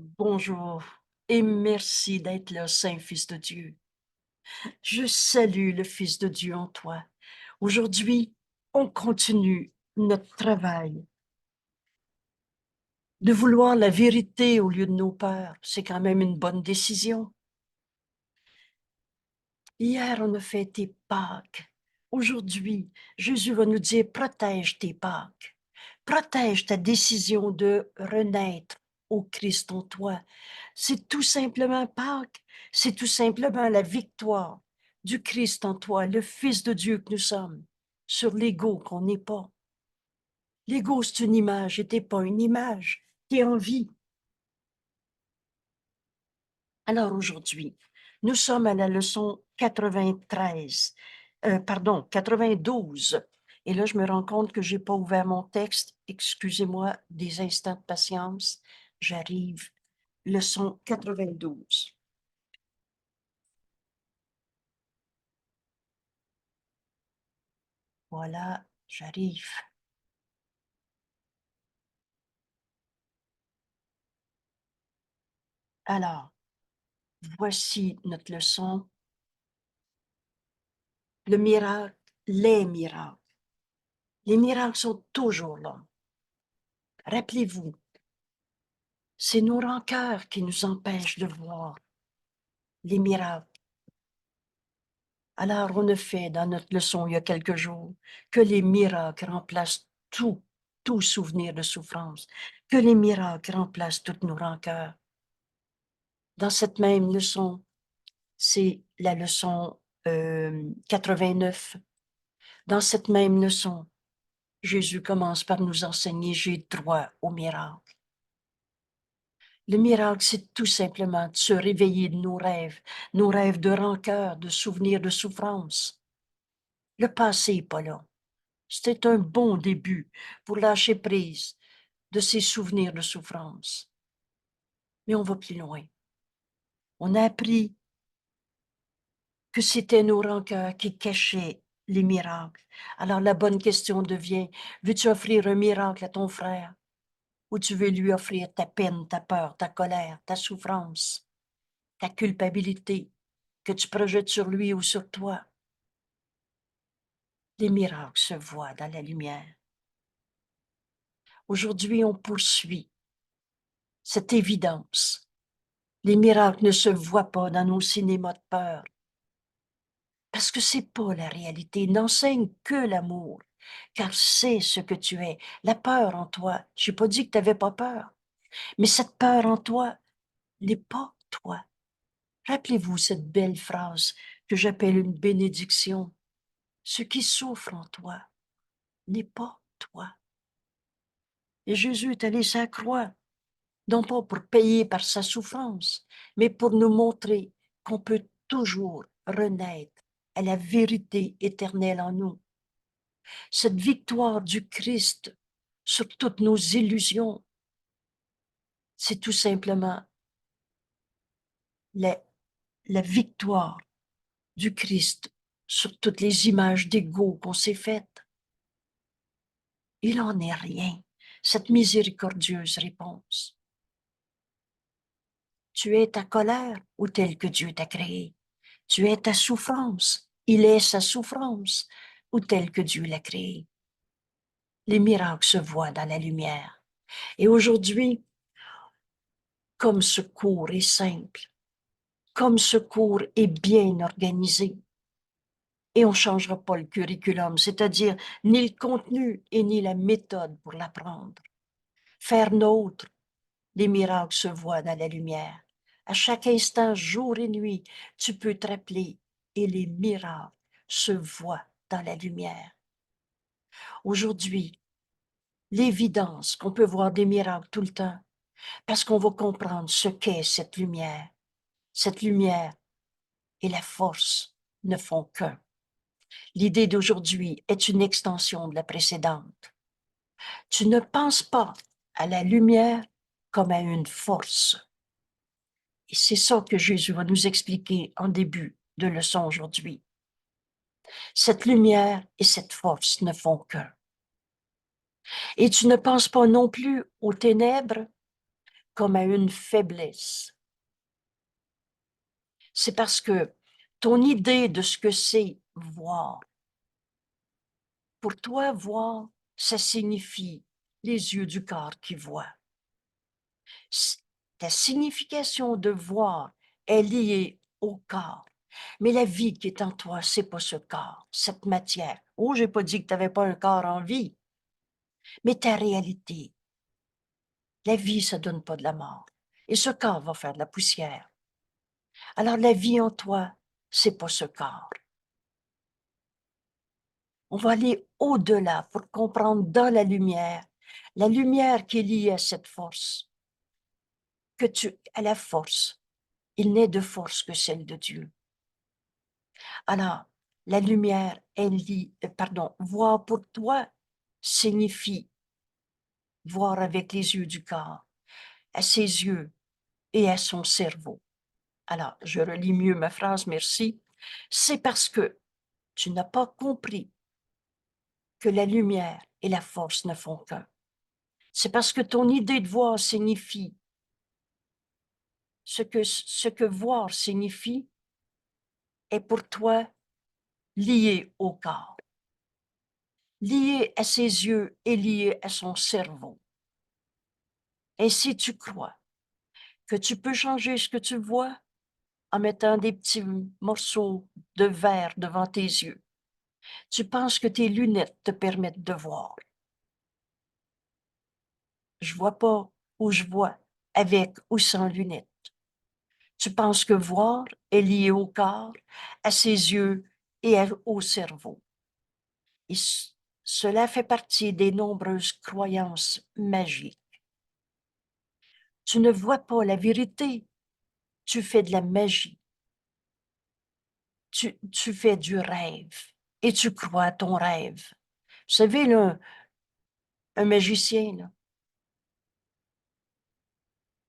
Bonjour et merci d'être là, Saint-Fils de Dieu. Je salue le Fils de Dieu en toi. Aujourd'hui, on continue notre travail. De vouloir la vérité au lieu de nos peurs, c'est quand même une bonne décision. Hier, on a fêté Pâques. Aujourd'hui, Jésus va nous dire, protège tes Pâques. Protège ta décision de renaître au Christ en toi. C'est tout simplement Pâques, c'est tout simplement la victoire du Christ en toi, le Fils de Dieu que nous sommes, sur l'ego qu'on n'est pas. L'ego, c'est une image, et t'es pas une image, t'es en vie. Alors aujourd'hui, nous sommes à la leçon 93, pardon, 92. Et là, je me rends compte que j'ai pas ouvert mon texte. Excusez-moi des instants de patience. J'arrive. Leçon 92. Voilà, j'arrive. Alors, voici notre leçon. Le miracle, les miracles. Les miracles sont toujours là. Rappelez-vous, c'est nos rancœurs qui nous empêchent de voir les miracles. Alors, on a fait dans notre leçon il y a quelques jours que les miracles remplacent tout souvenir de souffrance, que les miracles remplacent toutes nos rancœurs. Dans cette même leçon, c'est la leçon 89. Dans cette même leçon, Jésus commence par nous enseigner, j'ai droit au miracle. Le miracle, c'est tout simplement de se réveiller de nos rêves de rancœur, de souvenirs de souffrance. Le passé n'est pas là. C'était un bon début pour lâcher prise de ces souvenirs de souffrance. Mais on va plus loin. On a appris que c'était nos rancœurs qui cachaient les miracles. Alors la bonne question devient, veux-tu offrir un miracle à ton frère ou tu veux lui offrir ta peine, ta peur, ta colère, ta souffrance, ta culpabilité que tu projettes sur lui ou sur toi? Les miracles se voient dans la lumière. Aujourd'hui, on poursuit cette évidence. Les miracles ne se voient pas dans nos cinémas de peur. Parce que c'est pas la réalité. N'enseigne que l'amour. Car c'est ce que tu es. La peur en toi. Je n'ai pas dit que tu n'avais pas peur. Mais cette peur en toi n'est pas toi. Rappelez-vous cette belle phrase que j'appelle une bénédiction. Ce qui souffre en toi n'est pas toi. Et Jésus est allé sur la croix, non pas pour payer par sa souffrance, mais pour nous montrer qu'on peut toujours renaître à la vérité éternelle en nous. Cette victoire du Christ sur toutes nos illusions, c'est tout simplement la, la victoire du Christ sur toutes les images d'ego qu'on s'est faites. Il n'en est rien, cette miséricordieuse réponse. Tu es ta colère ou tel que Dieu t'a créé. Tu es ta souffrance, il est sa souffrance ou tel que Dieu l'a créé. Les miracles se voient dans la lumière. Et aujourd'hui, comme ce cours est simple, comme ce cours est bien organisé, et on ne changera pas le curriculum, c'est-à-dire ni le contenu et ni la méthode pour l'apprendre. Faire nôtre, les miracles se voient dans la lumière. À chaque instant, jour et nuit, tu peux te rappeler et les miracles se voient dans la lumière. Aujourd'hui, l'évidence qu'on peut voir des miracles tout le temps, parce qu'on va comprendre ce qu'est cette lumière. Cette lumière et la force ne font qu'un. L'idée d'aujourd'hui est une extension de la précédente. Tu ne penses pas à la lumière comme à une force. Et c'est ça que Jésus va nous expliquer en début de leçon aujourd'hui. Cette lumière et cette force ne font qu'un. Et tu ne penses pas non plus aux ténèbres comme à une faiblesse. C'est parce que ton idée de ce que c'est voir, pour toi, voir, ça signifie les yeux du corps qui voient. Ta signification de voir est liée au corps. Mais la vie qui est en toi, c'est pas ce corps, cette matière. Oh, j'ai pas dit que tu n'avais pas un corps en vie, mais ta réalité. La vie, ça donne pas de la mort. Et ce corps va faire de la poussière. Alors, la vie en toi, c'est pas ce corps. On va aller au-delà pour comprendre dans la lumière qui est liée à cette force, à la force. Il n'est de force que celle de Dieu. Alors, la lumière, voir pour toi signifie voir avec les yeux du corps, à ses yeux et à son cerveau. Alors, je relis mieux ma phrase, merci. C'est parce que tu n'as pas compris que la lumière et la force ne font qu'un. C'est parce que ton idée de voir signifie ce que voir signifie est pour toi lié au corps, lié à ses yeux et lié à son cerveau. Ainsi, tu crois que tu peux changer ce que tu vois en mettant des petits morceaux de verre devant tes yeux. Tu penses que tes lunettes te permettent de voir. Je vois pas ou je vois avec ou sans lunettes. Tu penses que voir est lié au corps, à ses yeux et au cerveau. Et cela fait partie des nombreuses croyances magiques. Tu ne vois pas la vérité, tu fais de la magie. Tu fais du rêve et tu crois à ton rêve. Vous savez, là, un magicien, là,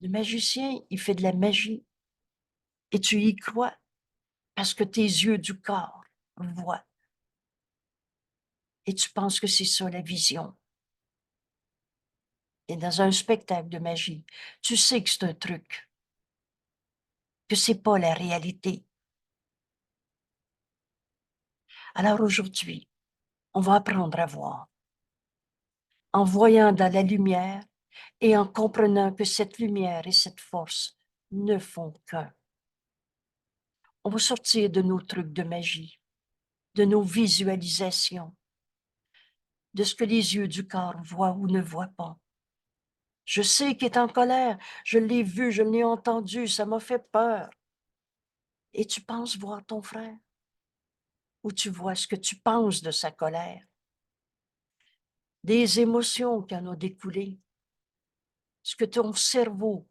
le magicien, il fait de la magie et tu y crois parce que tes yeux du corps voient et tu penses que c'est ça la vision. Et dans un spectacle de magie, tu sais que c'est un truc, que c'est pas la réalité. Alors aujourd'hui, on va apprendre à voir en voyant dans la lumière et en comprenant que cette lumière et cette force ne font qu'un. On va sortir de nos trucs de magie, de nos visualisations, de ce que les yeux du corps voient ou ne voient pas. Je sais qu'il est en colère, je l'ai vu, je l'ai entendu, ça m'a fait peur. Et tu penses voir ton frère? Ou tu vois ce que tu penses de sa colère? Des émotions qui en ont découlé, ce que ton cerveau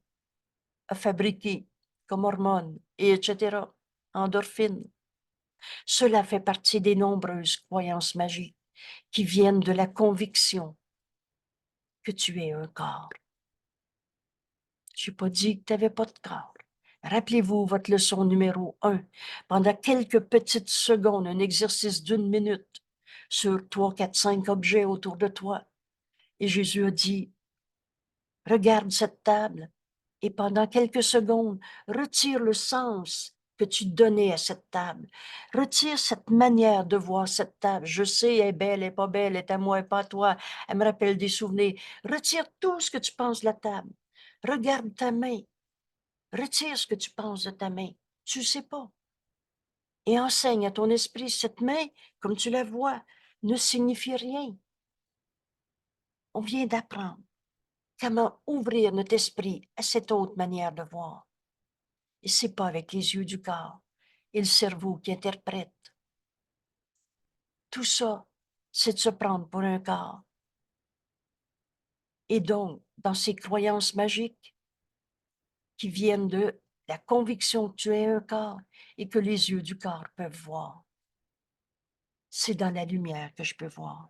a fabriqué comme hormones, et etc., endorphines. Cela fait partie des nombreuses croyances magiques qui viennent de la conviction que tu es un corps. Je n'ai pas dit que tu n'avais pas de corps. Rappelez-vous votre leçon numéro 1. Pendant quelques petites secondes, un exercice d'1 minute sur 3, 4, 5 objets autour de toi. Et Jésus a dit, regarde cette table et pendant quelques secondes, retire le sens que tu donnais à cette table. Retire cette manière de voir cette table. Je sais, elle est belle, elle n'est pas belle, elle est à moi, elle n'est pas à toi. Elle me rappelle des souvenirs. Retire tout ce que tu penses de la table. Regarde ta main. Retire ce que tu penses de ta main. Tu ne sais pas. Et enseigne à ton esprit, cette main, comme tu la vois, ne signifie rien. On vient d'apprendre comment ouvrir notre esprit à cette autre manière de voir. Et ce n'est pas avec les yeux du corps et le cerveau qui interprètent. Tout ça, c'est de se prendre pour un corps. Et donc, dans ces croyances magiques qui viennent de la conviction que tu es un corps et que les yeux du corps peuvent voir, c'est dans la lumière que je peux voir.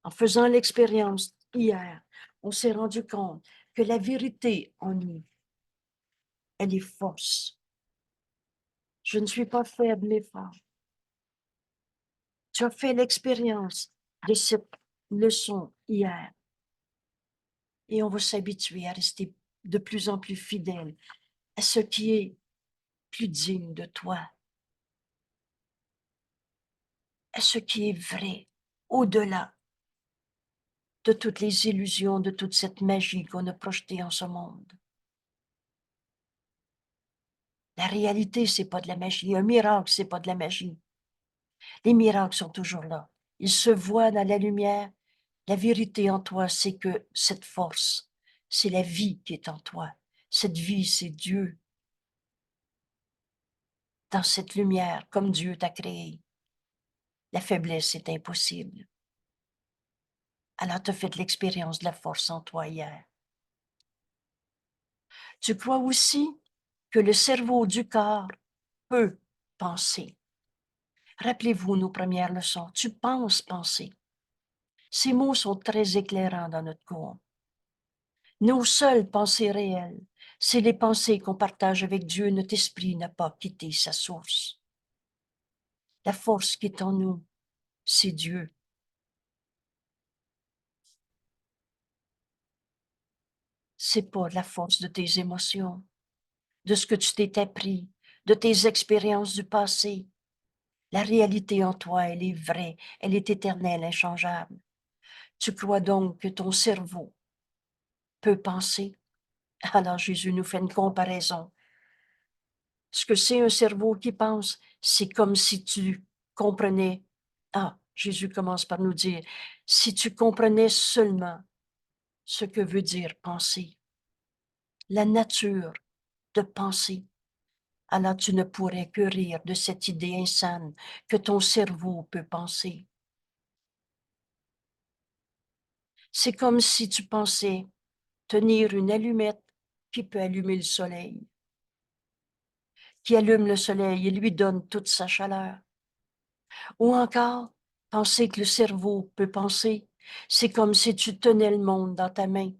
En faisant l'expérience hier, on s'est rendu compte que la vérité en nous, elle est fausse. Je ne suis pas faible et fort. Tu as fait l'expérience de cette leçon hier. Et on va s'habituer à rester de plus en plus fidèle à ce qui est plus digne de toi, à ce qui est vrai, au-delà de toutes les illusions, de toute cette magie qu'on a projetée en ce monde. La réalité, c'est pas de la magie. Un miracle, c'est pas de la magie. Les miracles sont toujours là. Ils se voient dans la lumière. La vérité en toi, c'est que cette force, c'est la vie qui est en toi. Cette vie, c'est Dieu. Dans cette lumière, comme Dieu t'a créé, la faiblesse est impossible. Alors, tu as fait l'expérience de la force en toi hier. Tu crois aussi que le cerveau du corps peut penser. Rappelez-vous nos premières leçons. Tu penses penser. Ces mots sont très éclairants dans notre cours. Nos seules pensées réelles, c'est les pensées qu'on partage avec Dieu. Notre esprit n'a pas quitté sa source. La force qui est en nous, c'est Dieu. C'est pas la force de tes émotions, de ce que tu t'es appris, de tes expériences du passé. La réalité en toi, elle est vraie, elle est éternelle, inchangeable. Tu crois donc que ton cerveau peut penser? Alors Jésus nous fait une comparaison. Ce que c'est un cerveau qui pense, c'est comme si tu comprenais. Ah, Jésus commence par nous dire, si tu comprenais seulement ce que veut dire penser, la nature de penser, alors tu ne pourrais que rire de cette idée insane que ton cerveau peut penser. C'est comme si tu pensais tenir une allumette qui peut allumer le soleil, qui allume le soleil et lui donne toute sa chaleur. Ou encore, penser que le cerveau peut penser, c'est comme si tu tenais le monde dans ta main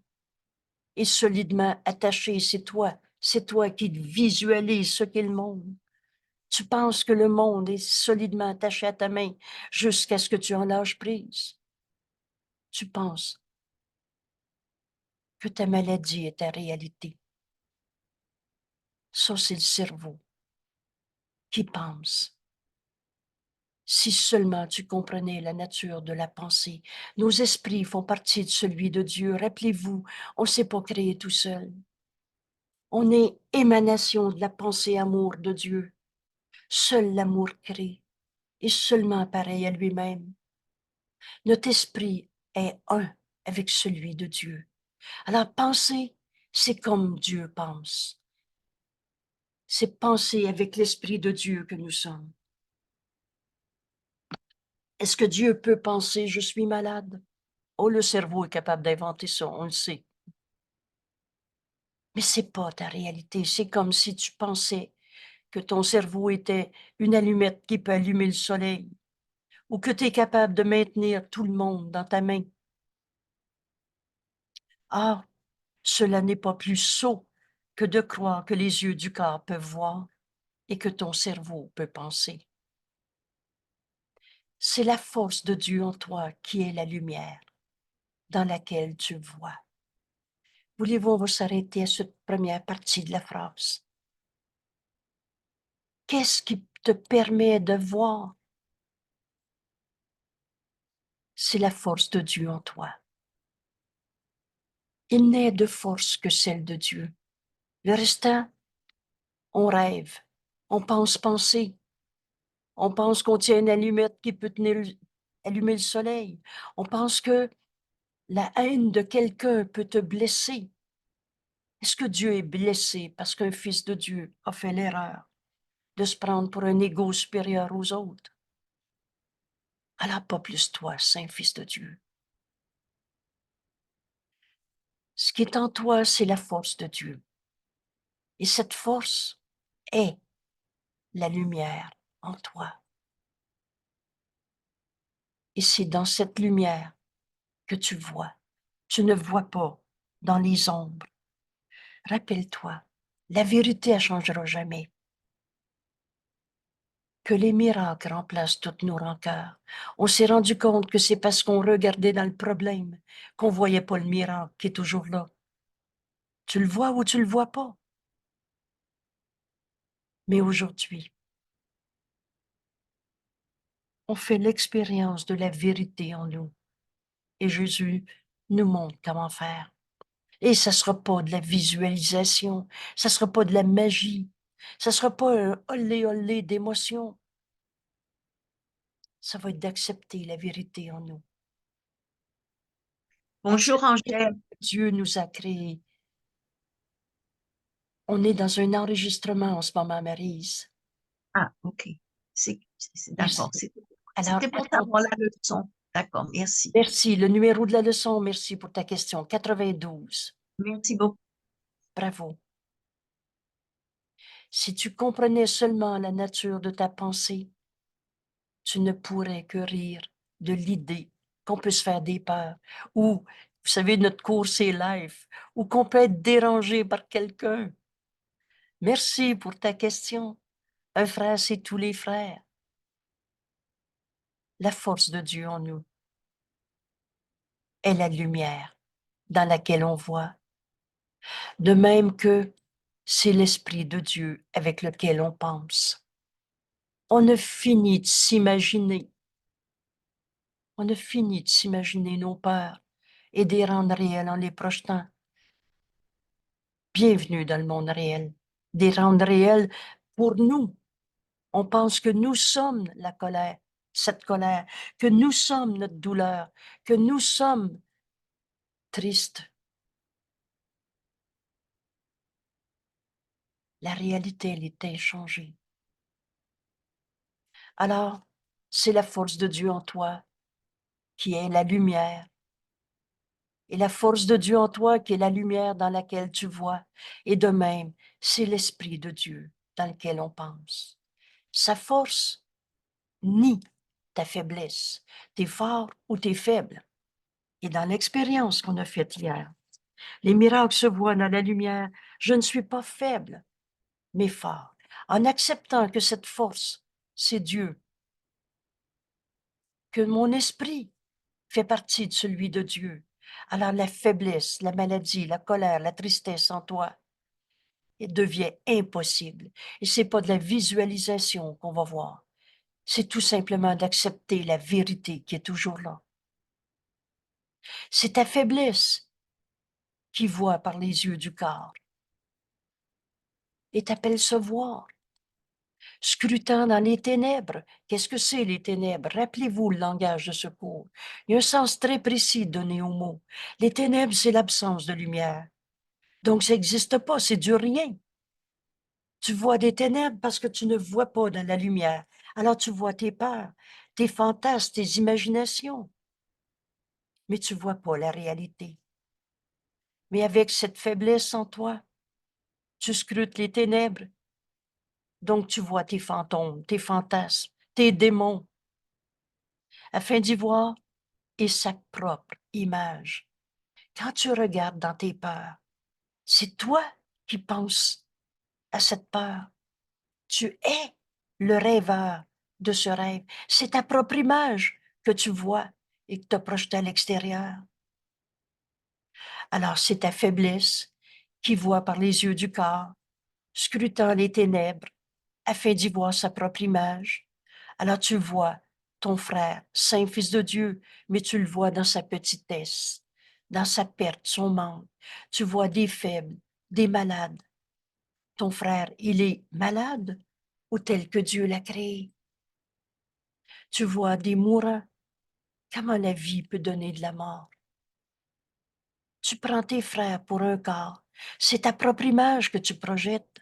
et solidement attaché, c'est toi qui visualises ce qu'est le monde. Tu penses que le monde est solidement attaché à ta main jusqu'à ce que tu en lâches prise. Tu penses que ta maladie est ta réalité. Ça, c'est le cerveau qui pense. Si seulement tu comprenais la nature de la pensée. Nos esprits font partie de celui de Dieu. Rappelez-vous, on ne s'est pas créé tout seul. On est émanation de la pensée amour de Dieu. Seul l'amour crée et seulement pareil à lui-même. Notre esprit est un avec celui de Dieu. Alors penser, c'est comme Dieu pense. C'est penser avec l'esprit de Dieu que nous sommes. Est-ce que Dieu peut penser je suis malade? Oh, le cerveau est capable d'inventer ça, on le sait. Mais c'est pas ta réalité. C'est comme si tu pensais que ton cerveau était une allumette qui peut allumer le soleil ou que tu es capable de maintenir tout le monde dans ta main. Ah, cela n'est pas plus sot que de croire que les yeux du corps peuvent voir et que ton cerveau peut penser. C'est la force de Dieu en toi qui est la lumière dans laquelle tu vois. Voulez-vous, on va s'arrêter à cette première partie de la phrase. Qu'est-ce qui te permet de voir? C'est la force de Dieu en toi. Il n'est de force que celle de Dieu. Le restant, on rêve, on pense penser, on pense qu'on tient une allumette qui peut allumer le soleil, on pense que la haine de quelqu'un peut te blesser. Est-ce que Dieu est blessé parce qu'un fils de Dieu a fait l'erreur de se prendre pour un égo supérieur aux autres? Alors pas plus toi, saint fils de Dieu. Ce qui est en toi, c'est la force de Dieu. Et cette force est la lumière en toi. Et c'est dans cette lumière que tu vois. Tu ne vois pas dans les ombres. Rappelle-toi, la vérité ne changera jamais. que les miracles remplacent toutes nos rancœurs. On s'est rendu compte que c'est parce qu'on regardait dans le problème qu'on voyait pas le miracle qui est toujours là. Tu le vois ou tu le vois pas. Mais aujourd'hui, on fait l'expérience de la vérité en nous. Et Jésus nous montre comment faire. Et ça sera pas de la visualisation, ça sera pas de la magie, ça sera pas un olé-olé d'émotion. Ça va être d'accepter la vérité en nous. Bonjour Accepter Angèle. que Dieu nous a créés. On est dans un enregistrement en ce moment, Maryse. Ah, ok. Merci. D'accord. Alors, C'était pour attends. savoir la leçon. D'accord, merci. Merci. Le numéro de la leçon, merci pour ta question. 92. Merci beaucoup. Bravo. Si tu comprenais seulement la nature de ta pensée, tu ne pourrais que rire de l'idée qu'on peut se faire des peurs, ou, vous savez, notre cours, c'est live, ou qu'on peut être dérangé par quelqu'un. Merci pour ta question. Un frère, c'est tous les frères. La force de Dieu en nous est la lumière dans laquelle on voit, de même que c'est l'Esprit de Dieu avec lequel on pense. On ne finit de s'imaginer, on ne finit de s'imaginer nos peurs et de les rendre réelles en les projetant. Bienvenue dans le monde réel, des rendre réels pour nous. On pense que nous sommes la colère, cette colère, que nous sommes notre douleur, que nous sommes tristes. La réalité, elle est inchangée. Alors, c'est la force de Dieu en toi qui est la lumière. Et la force de Dieu en toi qui est la lumière dans laquelle tu vois. Et de même, c'est l'Esprit de Dieu dans lequel on pense. Sa force nie ta faiblesse. T'es fort ou t'es faible. Et dans l'expérience qu'on a faite hier, les miracles se voient dans la lumière. Je ne suis pas faible, mais fort. En acceptant que cette force, c'est Dieu, que mon esprit fait partie de celui de Dieu. Alors la faiblesse, la maladie, la colère, la tristesse en toi, elle devient impossible. Et c'est pas de la visualisation qu'on va voir. C'est tout simplement d'accepter la vérité qui est toujours là. C'est ta faiblesse qui voit par les yeux du corps et t'appelle se voir. Scrutant dans les ténèbres. Qu'est-ce que c'est les ténèbres? Rappelez-vous le langage de ce cours. Il y a un sens très précis donné au mot. Les ténèbres, c'est l'absence de lumière. Donc, ça n'existe pas, c'est du rien. Tu vois des ténèbres parce que tu ne vois pas dans la lumière. Alors, tu vois tes peurs, tes fantasmes, tes imaginations. Mais tu vois pas la réalité. Mais avec cette faiblesse en toi, tu scrutes les ténèbres. Donc, tu vois tes fantômes, tes fantasmes, tes démons, afin d'y voir et sa propre image. Quand tu regardes dans tes peurs, c'est toi qui penses à cette peur. Tu es le rêveur de ce rêve. C'est ta propre image que tu vois et que tu as projetée à l'extérieur. Alors c'est ta faiblesse qui voit par les yeux du corps, scrutant les ténèbres, afin d'y voir sa propre image. Alors tu vois ton frère, saint fils de Dieu, mais tu le vois dans sa petitesse, dans sa perte, son manque. Tu vois des faibles, des malades. Ton frère, il est malade ou tel que Dieu l'a créé. Tu vois des mourants. Comment la vie peut donner de la mort? Tu prends tes frères pour un corps. C'est ta propre image que tu projettes.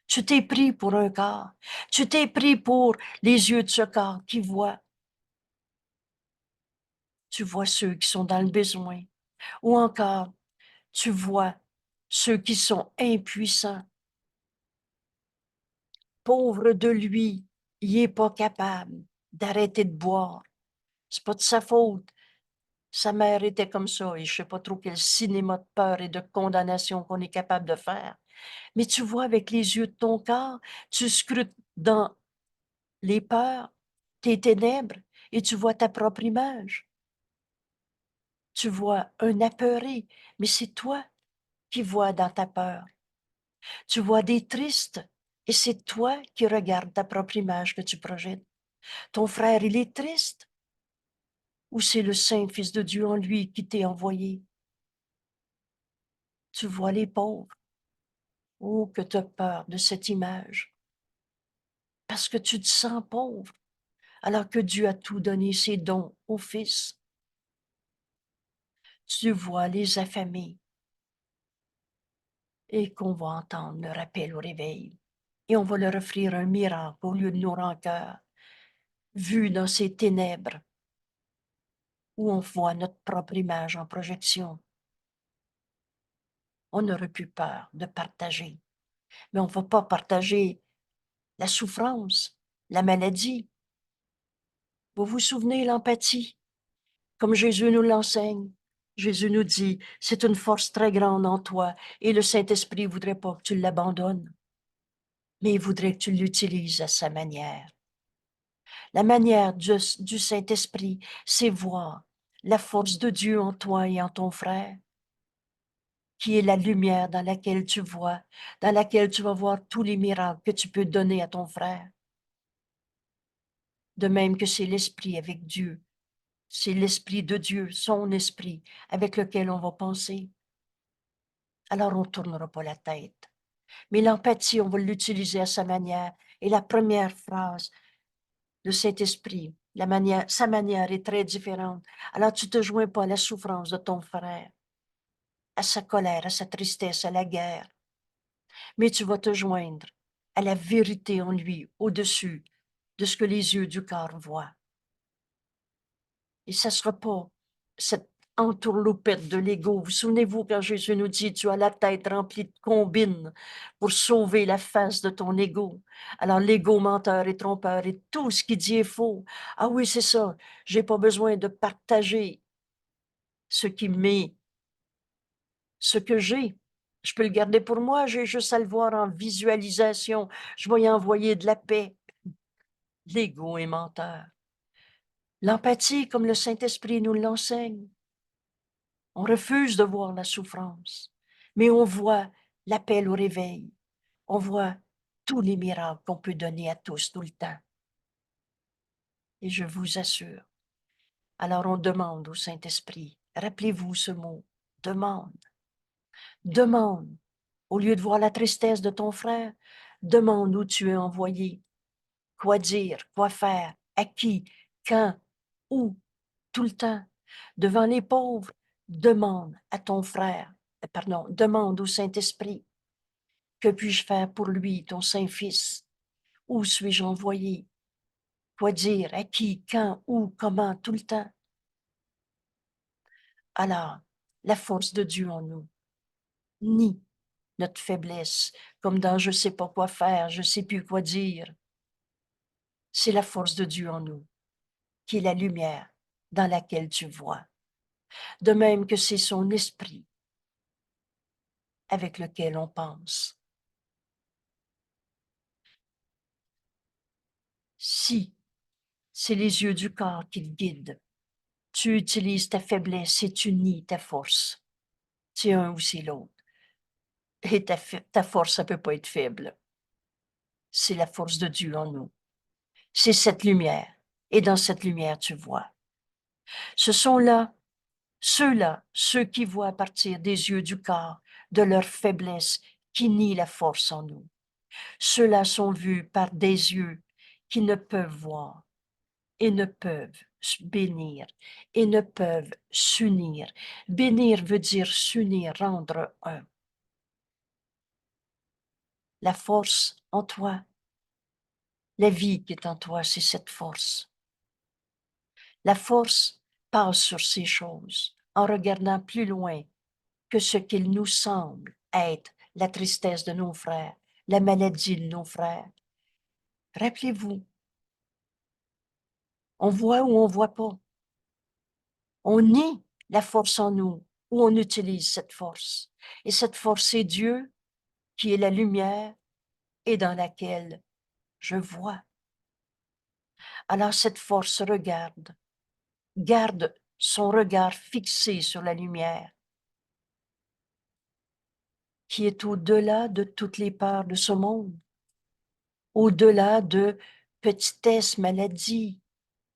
Tu t'es pris pour un corps. Tu t'es pris pour les yeux de ce corps qui voient. Tu vois ceux qui sont dans le besoin. Ou encore, tu vois ceux qui sont impuissants. Pauvre de lui, il n'est pas capable d'arrêter de boire. C'est pas de sa faute. Sa mère était comme ça et je sais pas trop quel cinéma de peur et de condamnation qu'on est capable de faire. Mais tu vois avec les yeux de ton corps, tu scrutes dans les peurs, tes ténèbres, et tu vois ta propre image. Tu vois un apeuré, mais c'est toi qui vois dans ta peur. Tu vois des tristes, et c'est toi qui regardes ta propre image que tu projettes. Ton frère, il est triste, ou c'est le Saint Fils de Dieu en lui qui t'est envoyé? Tu vois les pauvres. Oh, que tu as peur de cette image, parce que tu te sens pauvre, alors que Dieu a tout donné ses dons au Fils. Tu vois les affamés, et qu'on va entendre leur appel au réveil, et on va leur offrir un miracle au lieu de nos rancœurs, vues dans ces ténèbres, où on voit notre propre image en projection. On n'aurait plus peur de partager, mais on ne va pas partager la souffrance, la maladie. Vous vous souvenez l'empathie, comme Jésus nous l'enseigne? Jésus nous dit, c'est une force très grande en toi et le Saint-Esprit ne voudrait pas que tu l'abandonnes, mais il voudrait que tu l'utilises à sa manière. La manière du Saint-Esprit, c'est voir la force de Dieu en toi et en ton frère, qui est la lumière dans laquelle tu vois, dans laquelle tu vas voir tous les miracles que tu peux donner à ton frère. De même que c'est l'Esprit avec Dieu. C'est l'Esprit de Dieu, son Esprit, avec lequel on va penser. Alors on ne tournera pas la tête. Mais l'empathie, on va l'utiliser à sa manière. Et la première phrase, le Saint-Esprit, sa manière est très différente. Alors tu ne te joins pas à la souffrance de ton frère, à sa colère, à sa tristesse, à la guerre, mais tu vas te joindre à la vérité en lui, au-dessus de ce que les yeux du corps voient. Et ça ne sera pas cette entourloupette de l'ego. Vous souvenez-vous quand Jésus nous dit, tu as la tête remplie de combines pour sauver la face de ton ego. Alors l'ego menteur et trompeur et tout ce qu'il dit est faux. Ah oui, c'est ça. J'ai pas besoin de partager ce qui m'est, ce que j'ai. Je peux le garder pour moi, j'ai juste à le voir en visualisation. Je vais y envoyer de la paix. L'ego est menteur. L'empathie, comme le Saint-Esprit nous l'enseigne. On refuse de voir la souffrance, mais on voit l'appel au réveil. On voit tous les miracles qu'on peut donner à tous tout le temps. Et je vous assure, alors on demande au Saint-Esprit, rappelez-vous ce mot, demande. Demande. Au lieu de voir la tristesse de ton frère, demande où tu es envoyé, quoi dire, quoi faire, à qui, quand, où, tout le temps. Devant les pauvres, demande à ton frère, demande au Saint-Esprit, que puis-je faire pour lui, ton Saint-Fils? Où suis-je envoyé? Quoi dire, à qui, quand, où, comment, tout le temps? Alors, la force de Dieu en nous nie notre faiblesse, comme dans je ne sais pas quoi faire, je ne sais plus quoi dire. C'est la force de Dieu en nous, qui est la lumière dans laquelle tu vois. De même que c'est son esprit avec lequel on pense. Si c'est les yeux du corps qui te guident, tu utilises ta faiblesse et tu nies ta force. C'est un ou c'est l'autre. Et ta force, ça ne peut pas être faible. C'est la force de Dieu en nous. C'est cette lumière. Et dans cette lumière, tu vois. Ce sont là, ceux-là, ceux qui voient à partir des yeux du corps, de leur faiblesse, qui nient la force en nous. Ceux-là sont vus par des yeux qui ne peuvent voir et ne peuvent bénir et ne peuvent s'unir. Bénir veut dire s'unir, rendre un. La force en toi, la vie qui est en toi, c'est cette force. La force passe sur ces choses en regardant plus loin que ce qu'il nous semble être la tristesse de nos frères, la maladie de nos frères. Rappelez-vous, on voit ou on voit pas. On nie la force en nous ou on utilise cette force. Et cette force, c'est Dieu qui est la lumière et dans laquelle je vois. Alors cette force regarde, garde son regard fixé sur la lumière, qui est au-delà de toutes les peurs de ce monde, au-delà de petitesse, maladie,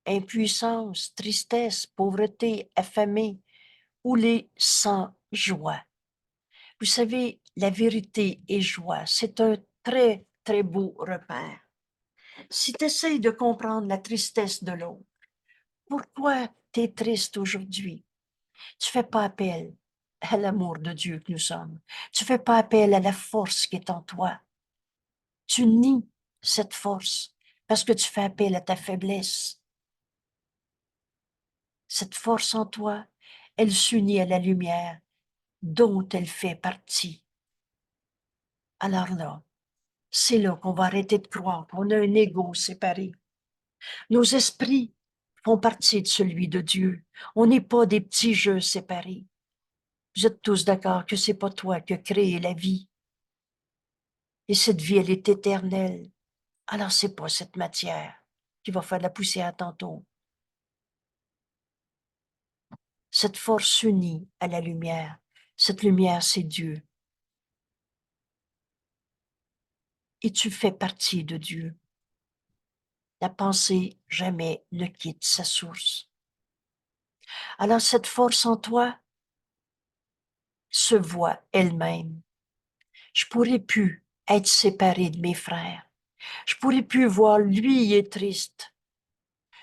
impuissance, tristesse, pauvreté, affamée, ou les sans joie. Vous savez, la vérité et joie, c'est un très, très beau repère. Si tu essayes de comprendre la tristesse de l'autre, pourquoi tu es triste aujourd'hui? Tu fais pas appel à l'amour de Dieu que nous sommes. Tu fais pas appel à la force qui est en toi. Tu nies cette force parce que tu fais appel à ta faiblesse. Cette force en toi, elle s'unit à la lumière dont elle fait partie. Alors là, c'est là qu'on va arrêter de croire qu'on a un ego séparé. Nos esprits font partie de celui de Dieu. On n'est pas des petits jeux séparés. Vous êtes tous d'accord que c'est pas toi qui as créé la vie. Et cette vie, elle est éternelle. Alors c'est pas cette matière qui va faire de la poussière tantôt. Cette force s'unit à la lumière. Cette lumière, c'est Dieu. Et tu fais partie de Dieu. La pensée jamais ne quitte sa source. Alors cette force en toi se voit elle-même. Je pourrais plus être séparée de mes frères. Je pourrais plus voir lui, il est triste.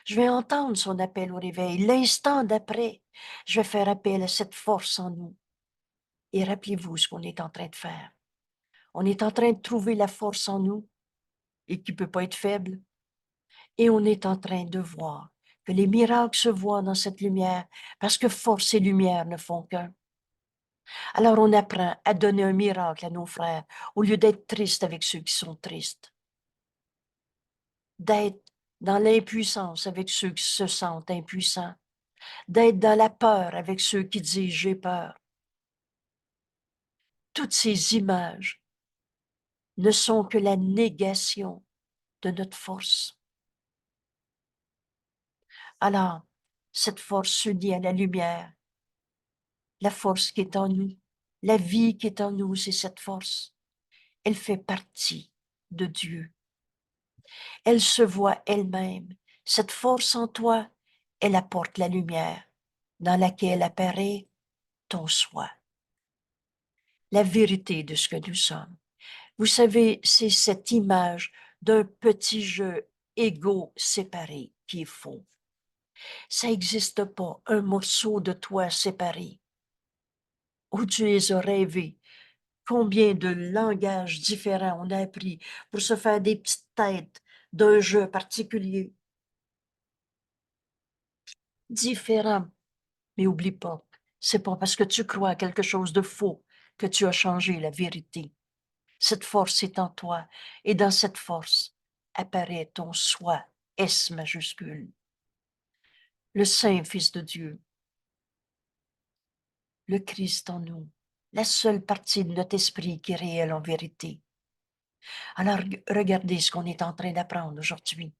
Je vais entendre son appel au réveil. L'instant d'après, je vais faire appel à cette force en nous. Et rappelez-vous ce qu'on est en train de faire. On est en train de trouver la force en nous et qui peut pas être faible. Et on est en train de voir que les miracles se voient dans cette lumière parce que force et lumière ne font qu'un. Alors on apprend à donner un miracle à nos frères au lieu d'être triste avec ceux qui sont tristes. D'être dans l'impuissance avec ceux qui se sentent impuissants. D'être dans la peur avec ceux qui disent j'ai peur. Toutes ces images ne sont que la négation de notre force. Alors, cette force s'unit à la lumière, la force qui est en nous, la vie qui est en nous, c'est cette force. Elle fait partie de Dieu. Elle se voit elle-même. Cette force en toi, elle apporte la lumière dans laquelle apparaît ton soi, la vérité de ce que nous sommes. Vous savez, c'est cette image d'un petit jeu égaux séparé qui est faux. Ça n'existe pas, un morceau de toi séparé. Où tu les as rêvés. Combien de langages différents on a appris pour se faire des petites têtes d'un jeu particulier. Différent. Mais oublie pas, c'est pas parce que tu crois à quelque chose de faux que tu as changé la vérité. Cette force est en toi et dans cette force apparaît ton soi, S majuscule. Le Saint Fils de Dieu, le Christ en nous, la seule partie de notre esprit qui est réelle en vérité. Alors regardez ce qu'on est en train d'apprendre aujourd'hui.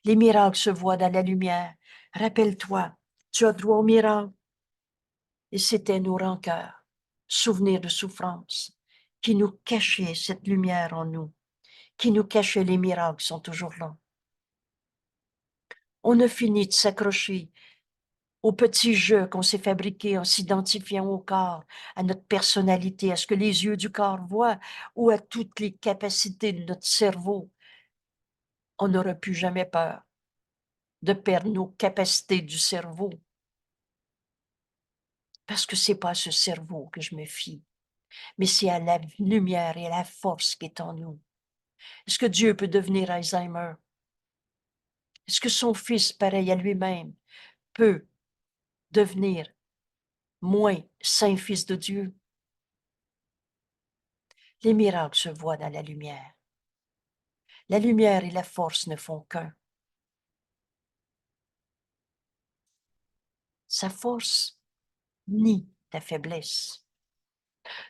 Les miracles se voient dans la lumière. Rappelle-toi, tu as droit aux miracles. Et c'était nos rancœurs, souvenirs de souffrance, qui nous cachaient cette lumière en nous, qui nous cachaient les miracles sont toujours là. On a fini de s'accrocher au petit jeu qu'on s'est fabriqué en s'identifiant au corps, à notre personnalité, à ce que les yeux du corps voient ou à toutes les capacités de notre cerveau. On n'aura plus jamais peur de perdre nos capacités du cerveau. Parce que c'est pas à ce cerveau que je me fie, mais c'est à la lumière et à la force qui est en nous. Est-ce que Dieu peut devenir Alzheimer? Est-ce que son fils, pareil à lui-même, peut devenir moins saint fils de Dieu? Les miracles se voient dans la lumière. La lumière et la force ne font qu'un. Sa force nie ta faiblesse.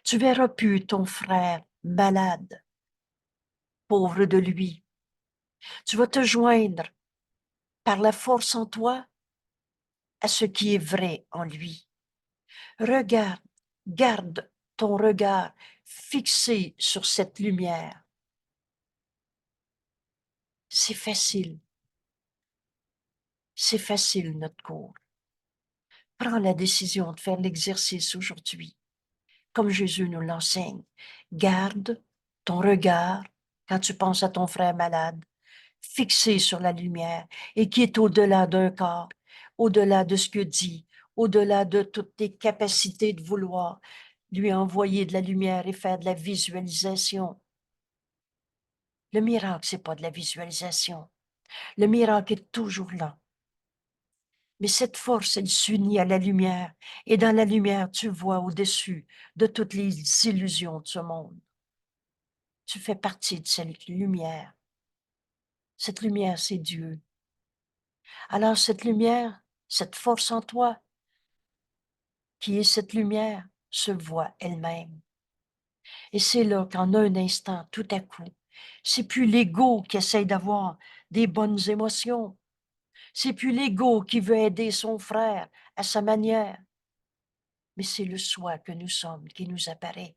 Tu verras plus ton frère malade, pauvre de lui. Tu vas te joindre par la force en toi à ce qui est vrai en lui. Regarde, garde ton regard fixé sur cette lumière. C'est facile. C'est facile, notre cours. Prends la décision de faire l'exercice aujourd'hui, comme Jésus nous l'enseigne. Garde ton regard, quand tu penses à ton frère malade, fixé sur la lumière et qui est au-delà d'un corps, au-delà de ce que dit, au-delà de toutes tes capacités de vouloir lui envoyer de la lumière et faire de la visualisation. Le miracle, c'est pas de la visualisation. Le miracle est toujours là. Mais cette force, elle s'unit à la lumière, et dans la lumière, tu vois au-dessus de toutes les illusions de ce monde. Tu fais partie de cette lumière. Cette lumière, c'est Dieu. Alors cette lumière, cette force en toi, qui est cette lumière, se voit elle-même. Et c'est là qu'en un instant, tout à coup, c'est plus l'ego qui essaye d'avoir des bonnes émotions. C'est plus l'ego qui veut aider son frère à sa manière. Mais c'est le soi que nous sommes qui nous apparaît.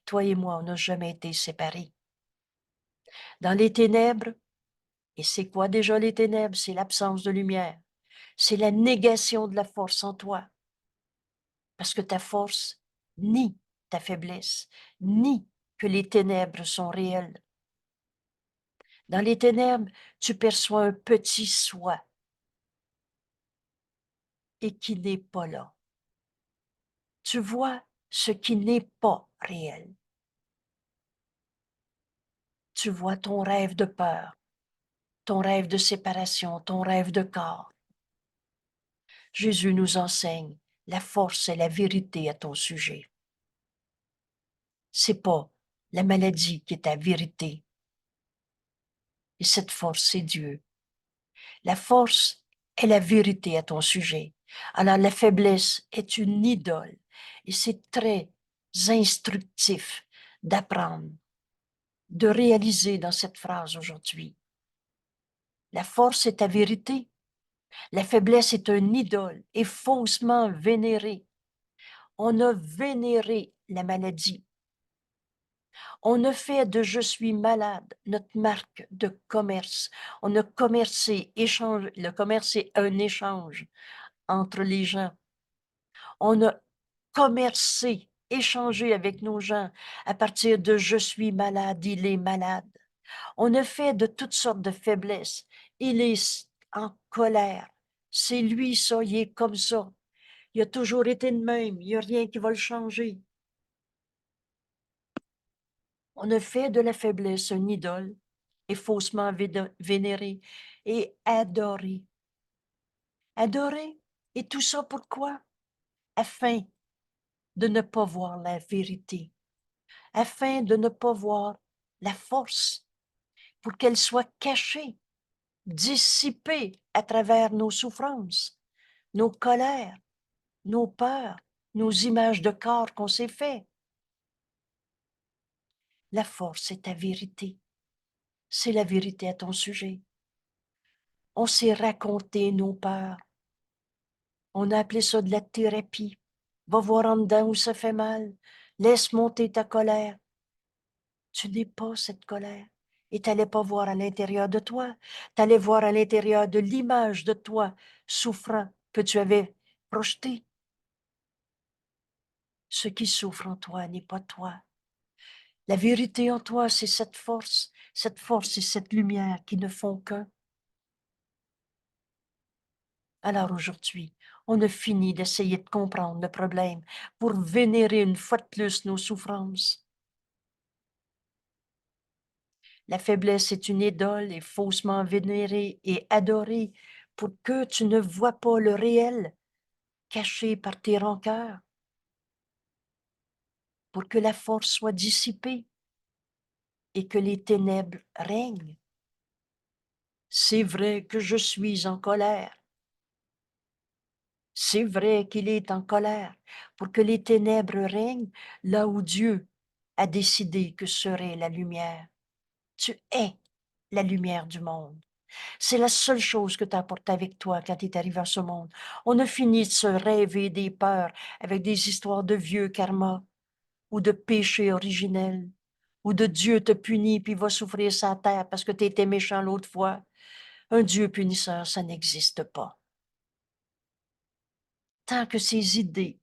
Toi et moi, on n'a jamais été séparés. Dans les ténèbres, et c'est quoi déjà les ténèbres? C'est l'absence de lumière. C'est la négation de la force en toi. Parce que ta force nie ta faiblesse, nie que les ténèbres sont réelles. Dans les ténèbres, tu perçois un petit soi et qui n'est pas là. Tu vois ce qui n'est pas réel. Tu vois ton rêve de peur, ton rêve de séparation, ton rêve de corps. Jésus nous enseigne la force et la vérité à ton sujet. C'est pas la maladie qui est ta vérité. Et cette force, c'est Dieu. La force est la vérité à ton sujet. Alors la faiblesse est une idole. Et c'est très instructif d'apprendre, de réaliser dans cette phrase aujourd'hui. La force est ta vérité. La faiblesse est une idole et faussement vénérée. On a vénéré la maladie. On a fait de je suis malade notre marque de commerce. On a commercé, échange. Le commerce est un échange entre les gens. On a commercé, échangé avec nos gens à partir de je suis malade, il est malade. On a fait de toutes sortes de faiblesses. Il est en colère. C'est lui, ça, il est comme ça. Il a toujours été de même. Il n'y a rien qui va le changer. On a fait de la faiblesse une idole et faussement vénérée et adorée. Adorée. Et tout ça pourquoi? Afin de ne pas voir la vérité, afin de ne pas voir la force, pour qu'elle soit cachée, dissipée à travers nos souffrances, nos colères, nos peurs, nos images de corps qu'on s'est fait. La force est ta vérité. C'est la vérité à ton sujet. On s'est raconté nos peurs. On a appelé ça de la thérapie. Va voir en dedans où ça fait mal. Laisse monter ta colère. Tu n'es pas cette colère. Et tu n'allais pas voir à l'intérieur de toi. Tu allais voir à l'intérieur de l'image de toi souffrant que tu avais projeté. Ce qui souffre en toi n'est pas toi. La vérité en toi, c'est cette force et cette lumière qui ne font qu'un. Alors aujourd'hui, on a fini d'essayer de comprendre le problème pour vénérer une fois de plus nos souffrances. La faiblesse est une idole et faussement vénérée et adorée pour que tu ne vois pas le réel caché par tes rancœurs, pour que la force soit dissipée et que les ténèbres règnent. C'est vrai que je suis en colère. C'est vrai qu'il est en colère pour que les ténèbres règnent là où Dieu a décidé que serait la lumière. Tu es la lumière du monde. C'est la seule chose que tu as apportée avec toi quand tu es arrivé à ce monde. On a fini de se rêver des peurs avec des histoires de vieux karma ou de péché originel ou de Dieu te punit puis va souffrir sa terre parce que tu étais méchant l'autre fois. Un Dieu punisseur, ça n'existe pas. Tant que ces idées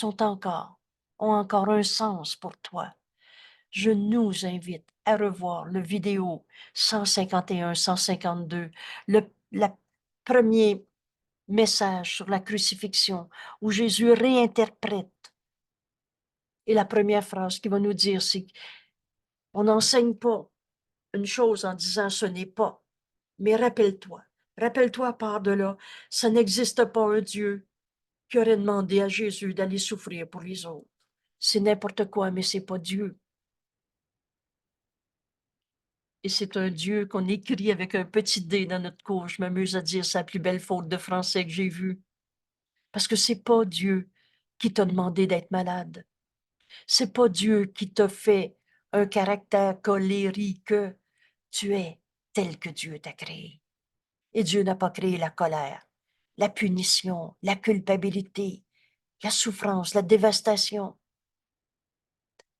ont encore un sens pour toi, je nous invite à revoir le vidéo 151-152, le premier message sur la crucifixion, où Jésus réinterprète. Et la première phrase qu'il va nous dire, c'est qu'on n'enseigne pas une chose en disant ce n'est pas, mais rappelle-toi par de là, ça n'existe pas un Dieu qui aurait demandé à Jésus d'aller souffrir pour les autres. C'est n'importe quoi, mais c'est pas Dieu. Et c'est un Dieu qu'on écrit avec un petit D dans notre cours. Je m'amuse à dire c'est la plus belle faute de français que j'ai vue. Parce que c'est pas Dieu qui t'a demandé d'être malade. C'est pas Dieu qui t'a fait un caractère colérique. Tu es tel que Dieu t'a créé. Et Dieu n'a pas créé la colère, la punition, la culpabilité, la souffrance, la dévastation.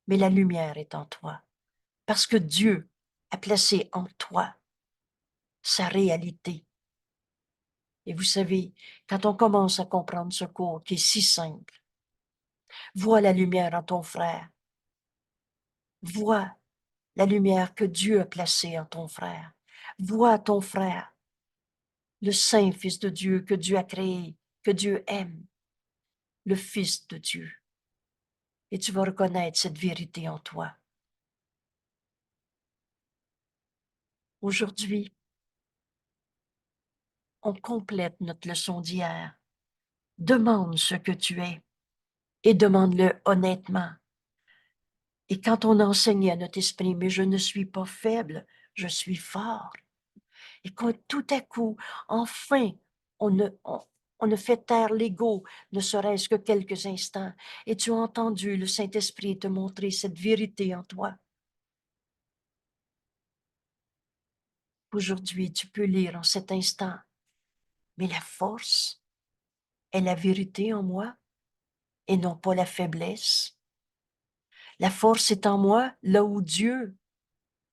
Mais la lumière est en toi. Parce que Dieu a placé en toi sa réalité. Et vous savez, quand on commence à comprendre ce cours qui est si simple, vois la lumière en ton frère. Vois la lumière que Dieu a placée en ton frère. Vois ton frère, le saint Fils de Dieu que Dieu a créé, que Dieu aime, le Fils de Dieu. Et tu vas reconnaître cette vérité en toi. Aujourd'hui, on complète notre leçon d'hier. Demande ce que tu es et demande-le honnêtement. Et quand on enseigne à notre esprit, mais je ne suis pas faible, je suis fort. Et quand tout à coup, enfin, on a fait taire l'ego, ne serait-ce que quelques instants, et tu as entendu le Saint-Esprit te montrer cette vérité en toi. Aujourd'hui, tu peux lire en cet instant, mais la force est la vérité en moi et non pas la faiblesse. La force est en moi là où Dieu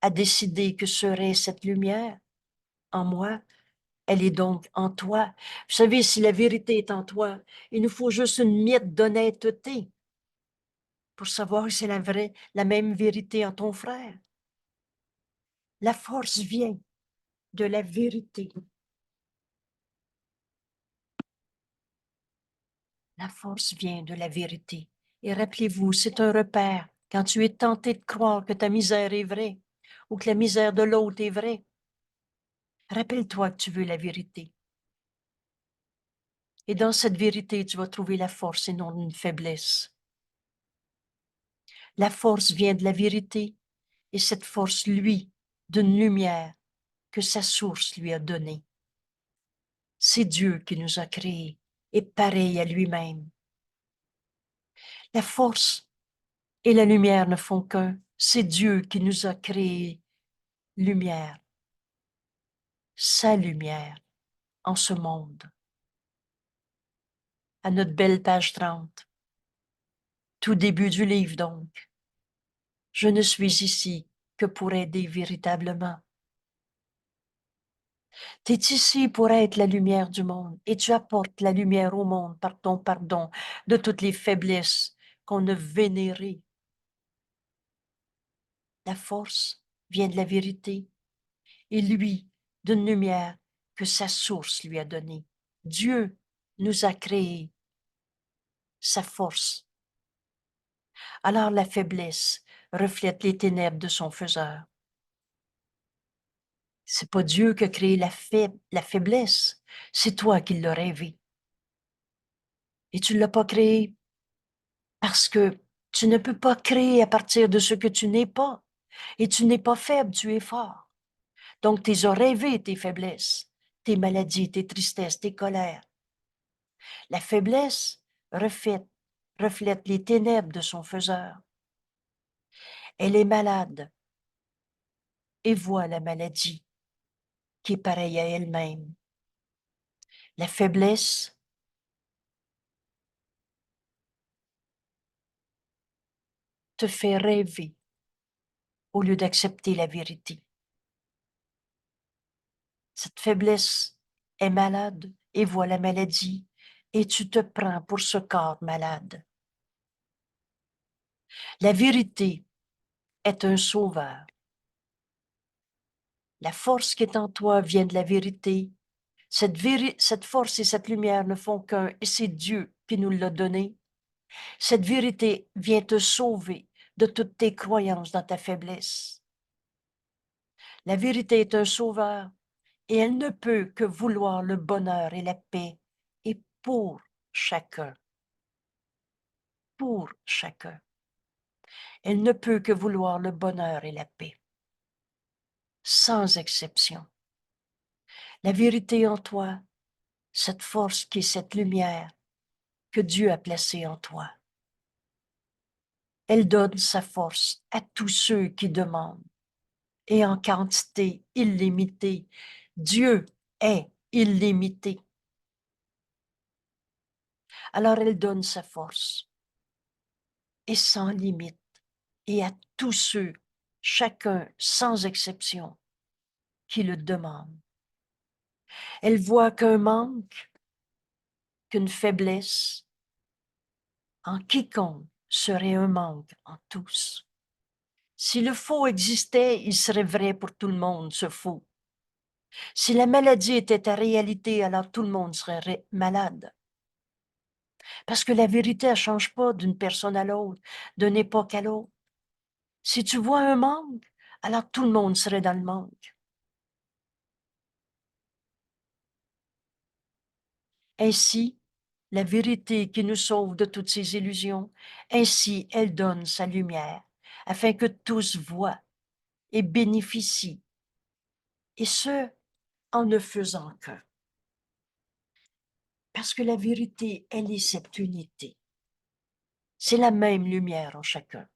a décidé que serait cette lumière en moi. Elle est donc en toi. Vous savez, si la vérité est en toi, il nous faut juste une miette d'honnêteté pour savoir que c'est la même vérité en ton frère. La force vient de la vérité. La force vient de la vérité. Et rappelez-vous, c'est un repère. Quand tu es tenté de croire que ta misère est vraie ou que la misère de l'autre est vraie, rappelle-toi que tu veux la vérité. Et dans cette vérité, tu vas trouver la force et non une faiblesse. La force vient de la vérité et cette force, lui, d'une lumière que sa source lui a donnée. C'est Dieu qui nous a créés et pareil à lui-même. La force et la lumière ne font qu'un. C'est Dieu qui nous a créés lumière, sa lumière en ce monde. À notre belle page 30, tout début du livre donc. Je ne suis ici que pour aider véritablement. Tu es ici pour être la lumière du monde et tu apportes la lumière au monde par ton pardon de toutes les faiblesses qu'on a vénérées. La force vient de la vérité et lui d'une lumière que sa source lui a donnée. Dieu nous a créé sa force. Alors la faiblesse reflète les ténèbres de son faiseur. C'est pas Dieu qui a créé la faiblesse, c'est toi qui l'as rêvé. Et tu ne l'as pas créé parce que tu ne peux pas créer à partir de ce que tu n'es pas. Et tu n'es pas faible, tu es fort. Donc, tu as rêvé tes faiblesses, tes maladies, tes tristesses, tes colères. La faiblesse reflète les ténèbres de son faiseur. Elle est malade et voit la maladie qui est pareille à elle-même. La faiblesse te fait rêver au lieu d'accepter la vérité. Cette faiblesse est malade et voit la maladie et tu te prends pour ce corps malade. La vérité est un sauveur. La force qui est en toi vient de la vérité. Cette force et cette lumière ne font qu'un et c'est Dieu qui nous l'a donné. Cette vérité vient te sauver de toutes tes croyances dans ta faiblesse. La vérité est un sauveur et elle ne peut que vouloir le bonheur et la paix et pour chacun. Pour chacun. Elle ne peut que vouloir le bonheur et la paix. Sans exception. La vérité en toi, cette force qui est cette lumière que Dieu a placée en toi. Elle donne sa force à tous ceux qui demandent et en quantité illimitée. Dieu est illimité. Alors elle donne sa force et sans limite et à tous ceux, chacun sans exception, qui le demandent. Elle voit qu'un manque, qu'une faiblesse en quiconque serait un manque en tous. Si le faux existait, il serait vrai pour tout le monde, ce faux. Si la maladie était ta réalité, alors tout le monde serait malade. Parce que la vérité, elle ne change pas d'une personne à l'autre, d'une époque à l'autre. Si tu vois un manque, alors tout le monde serait dans le manque. Ainsi, la vérité qui nous sauve de toutes ces illusions, ainsi elle donne sa lumière, afin que tous voient et bénéficient, et ce, en ne faisant qu'un. Parce que la vérité, elle est cette unité. C'est la même lumière en chacun.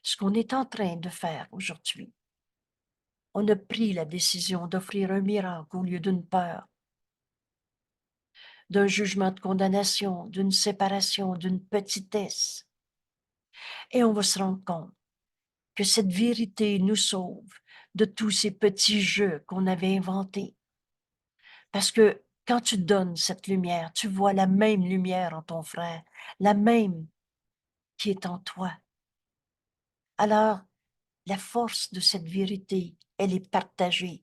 Ce qu'on est en train de faire aujourd'hui, on a pris la décision d'offrir un miracle au lieu d'une peur, d'un jugement de condamnation, d'une séparation, d'une petitesse. Et on va se rendre compte que cette vérité nous sauve de tous ces petits jeux qu'on avait inventés. Parce que quand tu donnes cette lumière, tu vois la même lumière en ton frère, la même qui est en toi. Alors, la force de cette vérité, elle est partagée.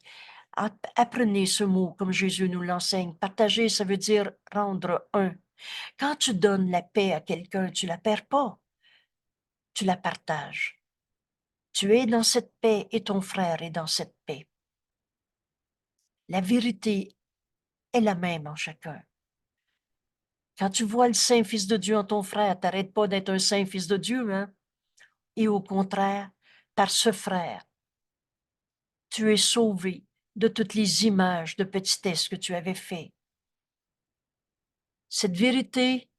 Apprenez ce mot comme Jésus nous l'enseigne. Partager, ça veut dire rendre un. Quand tu donnes la paix à quelqu'un, tu la perds pas, tu la partages. Tu es dans cette paix et ton frère est dans cette paix. La vérité est la même en chacun. Quand tu vois le saint fils de Dieu en ton frère, t'arrêtes pas d'être un saint fils de Dieu, hein? Et au contraire, par ce frère, tu es sauvé de toutes les images de petitesse que tu avais fait. Cette vérité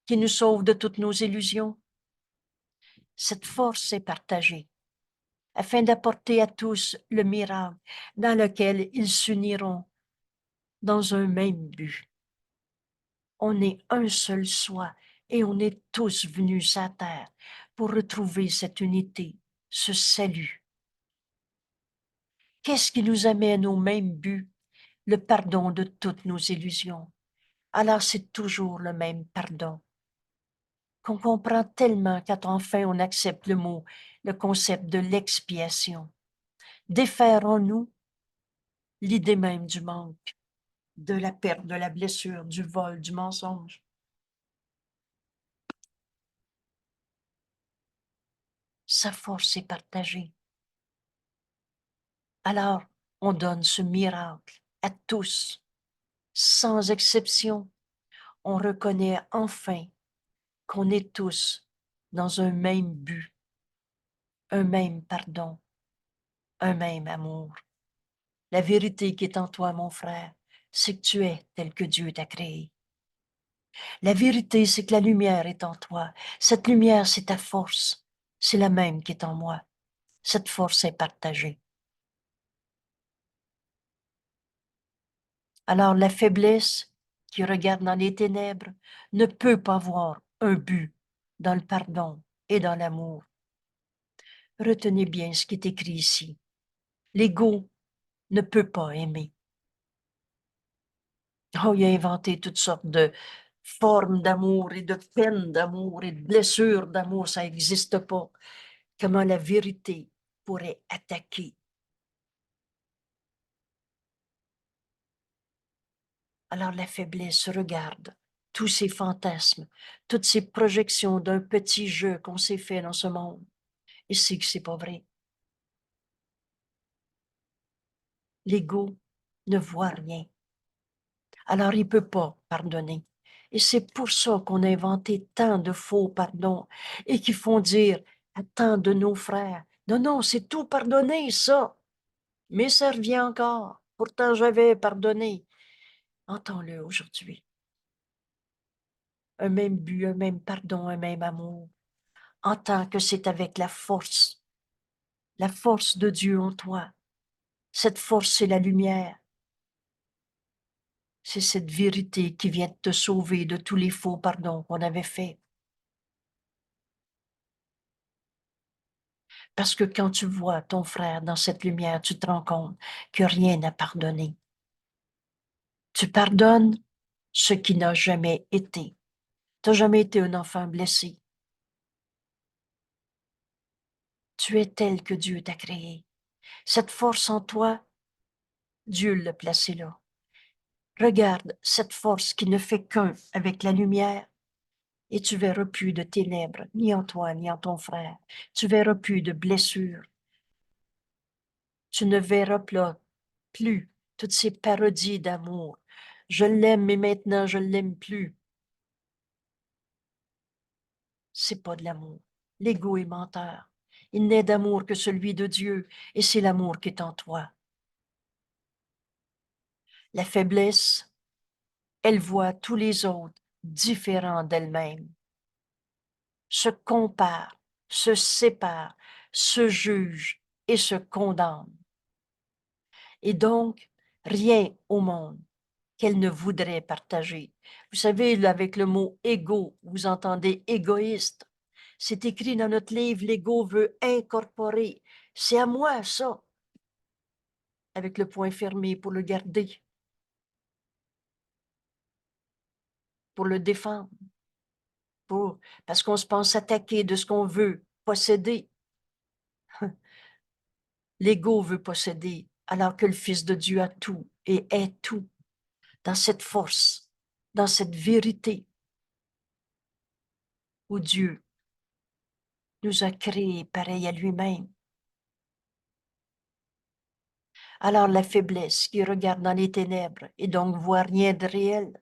qui nous sauve de toutes nos illusions, cette force est partagée afin d'apporter à tous le miracle dans lequel ils s'uniront dans un même but. On est un seul soi et on est tous venus sur terre pour retrouver cette unité, ce salut. Qu'est-ce qui nous amène au même but? Le pardon de toutes nos illusions. Alors c'est toujours le même pardon qu'on comprend tellement quand enfin on accepte le concept de l'expiation. Défaire en nous l'idée même du manque, de la perte, de la blessure, du vol, du mensonge. Sa force est partagée. Alors, on donne ce miracle à tous, sans exception. On reconnaît enfin qu'on est tous dans un même but, un même pardon, un même amour. La vérité qui est en toi, mon frère, c'est que tu es tel que Dieu t'a créé. La vérité, c'est que la lumière est en toi. Cette lumière, c'est ta force. C'est la même qui est en moi. Cette force est partagée. Alors la faiblesse qui regarde dans les ténèbres ne peut pas voir un but dans le pardon et dans l'amour. Retenez bien ce qui est écrit ici. L'ego ne peut pas aimer. Oh, il a inventé toutes sortes de formes d'amour et de peines d'amour et de blessures d'amour, ça n'existe pas. Comment la vérité pourrait attaquer? Alors la faiblesse regarde tous ces fantasmes, toutes ces projections d'un petit jeu qu'on s'est fait dans ce monde et sait que c'est pas vrai. L'ego ne voit rien. Alors il peut pas pardonner. Et c'est pour ça qu'on a inventé tant de faux pardons et qui font dire à tant de nos frères, non, non, c'est tout pardonné, ça. Mais ça revient encore. Pourtant, j'avais pardonné. Entends-le aujourd'hui. Un même but, un même pardon, un même amour. Entends que c'est avec la force de Dieu en toi. Cette force, c'est la lumière. C'est cette vérité qui vient te sauver de tous les faux pardons qu'on avait faits. Parce que quand tu vois ton frère dans cette lumière, tu te rends compte que rien n'a pardonné. Tu pardonnes ce qui n'a jamais été. Tu n'as jamais été un enfant blessé. Tu es tel que Dieu t'a créé. Cette force en toi, Dieu l'a placée là. Regarde cette force qui ne fait qu'un avec la lumière et tu verras plus de ténèbres, ni en toi, ni en ton frère. Tu verras plus de blessures. Tu ne verras plus toutes ces parodies d'amour. Je l'aime, mais maintenant je ne l'aime plus. C'est pas de l'amour. L'ego est menteur. Il n'est d'amour que celui de Dieu, et c'est l'amour qui est en toi. La faiblesse, elle voit tous les autres différents d'elle-même, se compare, se sépare, se juge et se condamne. Et donc, rien au monde qu'elle ne voudrait partager. Vous savez, là, avec le mot égo, vous entendez égoïste. C'est écrit dans notre livre, l'ego veut incorporer. C'est à moi, ça, avec le point fermé pour le garder, pour le défendre, parce qu'on se pense attaquer de ce qu'on veut posséder. L'ego veut posséder, alors que le Fils de Dieu a tout et est tout, dans cette force, dans cette vérité où Dieu nous a créés pareil à lui-même. Alors la faiblesse qui regarde dans les ténèbres et donc voit rien de réel,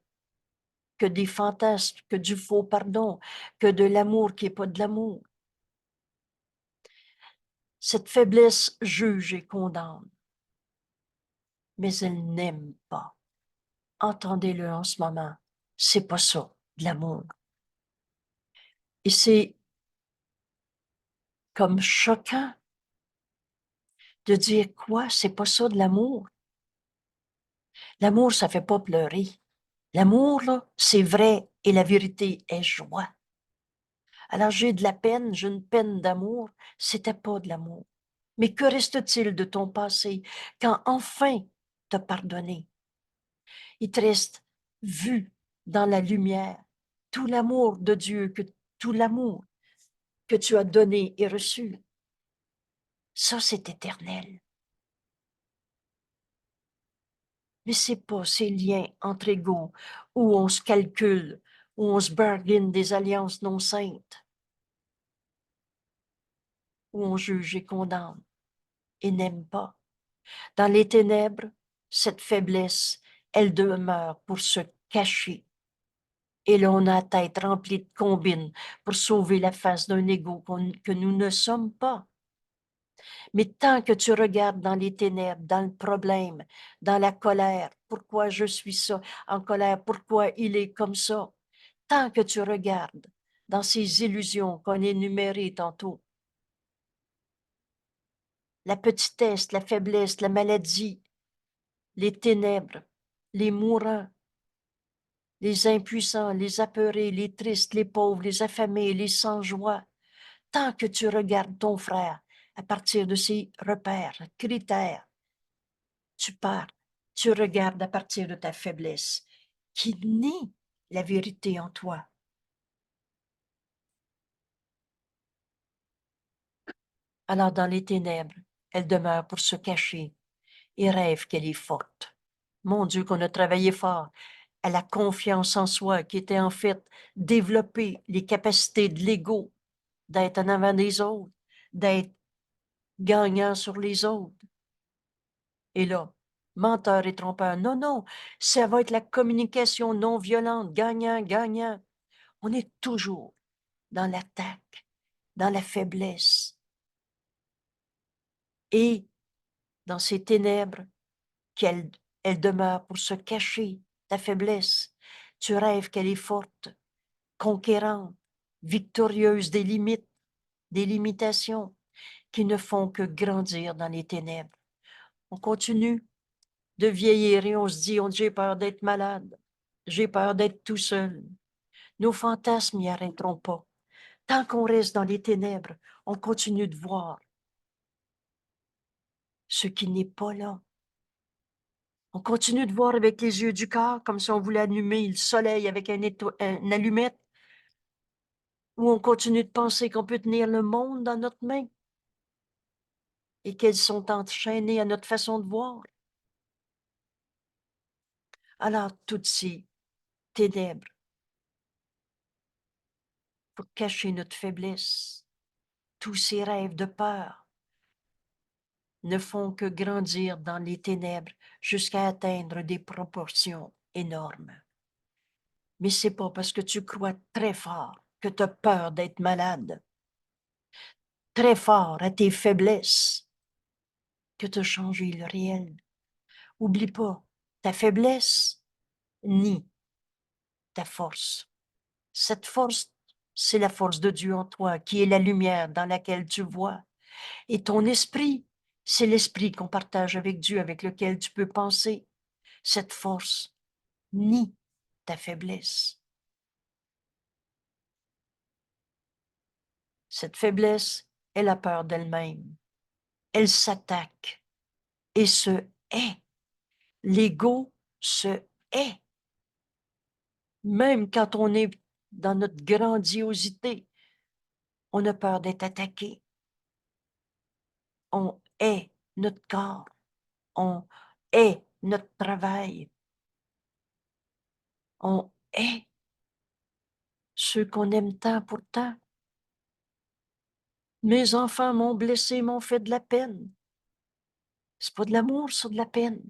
que des fantasmes, que du faux pardon, que de l'amour qui n'est pas de l'amour. Cette faiblesse juge et condamne, mais elle n'aime pas. Entendez-le en ce moment, c'est pas ça, de l'amour. Et c'est comme choquant de dire quoi, c'est pas ça de l'amour. L'amour, ça fait pas pleurer. L'amour, là, c'est vrai et la vérité est joie. Alors j'ai de la peine, j'ai une peine d'amour, c'était pas de l'amour. Mais que reste-t-il de ton passé quand enfin t'as pardonné? Il te reste vu dans la lumière tout l'amour de Dieu, tout l'amour que tu as donné et reçu. Ça, c'est éternel. Mais c'est pas ces liens entre égaux où on se calcule, où on se bargaine des alliances non saintes, où on juge et condamne et n'aime pas. Dans les ténèbres, cette faiblesse, elle demeure pour se cacher. Et l'on a la tête remplie de combines pour sauver la face d'un égo que nous ne sommes pas. Mais tant que tu regardes dans les ténèbres, dans le problème, dans la colère, pourquoi je suis ça, en colère, pourquoi il est comme ça, tant que tu regardes dans ces illusions qu'on a énumérées tantôt, la petitesse, la faiblesse, la maladie, les ténèbres, les mourants, les impuissants, les apeurés, les tristes, les pauvres, les affamés, les sans joie. Tant que tu regardes ton frère à partir de ces repères, critères, tu pars, tu regardes à partir de ta faiblesse, qui nie la vérité en toi. Alors dans les ténèbres, elle demeure pour se cacher et rêve qu'elle est forte. Mon Dieu, qu'on a travaillé fort à la confiance en soi, qui était en fait développer les capacités de l'ego, d'être en avant des autres, d'être gagnant sur les autres. Et là, menteur et trompeur, non, non, ça va être la communication non violente, gagnant, gagnant. On est toujours dans l'attaque, dans la faiblesse. Et dans ces ténèbres, elle demeure pour se cacher ta faiblesse. Tu rêves qu'elle est forte, conquérante, victorieuse des limites, des limitations qui ne font que grandir dans les ténèbres. On continue de vieillir et on se dit, j'ai peur d'être malade, j'ai peur d'être tout seul. Nos fantasmes n'y arrêteront pas. Tant qu'on reste dans les ténèbres, on continue de voir ce qui n'est pas là. On continue de voir avec les yeux du corps, comme si on voulait allumer le soleil avec une allumette, ou on continue de penser qu'on peut tenir le monde dans notre main et qu'elles sont enchaînées à notre façon de voir. Alors, toutes ces ténèbres, pour cacher notre faiblesse, tous ces rêves de peur, ne font que grandir dans les ténèbres jusqu'à atteindre des proportions énormes. Mais c'est pas parce que tu crois très fort que tu as peur d'être malade, très fort à tes faiblesses, que tu as changé le réel. Oublie pas, ta faiblesse nie ta force. Cette force, c'est la force de Dieu en toi, qui est la lumière dans laquelle tu vois. Et ton esprit, c'est l'esprit qu'on partage avec Dieu, avec lequel tu peux penser. Cette force nie ta faiblesse. Cette faiblesse, elle a peur d'elle-même. Elle s'attaque et se hait. L'ego se hait. Même quand on est dans notre grandiosité, on a peur d'être attaqué. On hait notre corps. On hait notre travail. On hait ceux qu'on aime tant pourtant. Mes enfants m'ont blessé, m'ont fait de la peine. C'est pas de l'amour, c'est de la peine.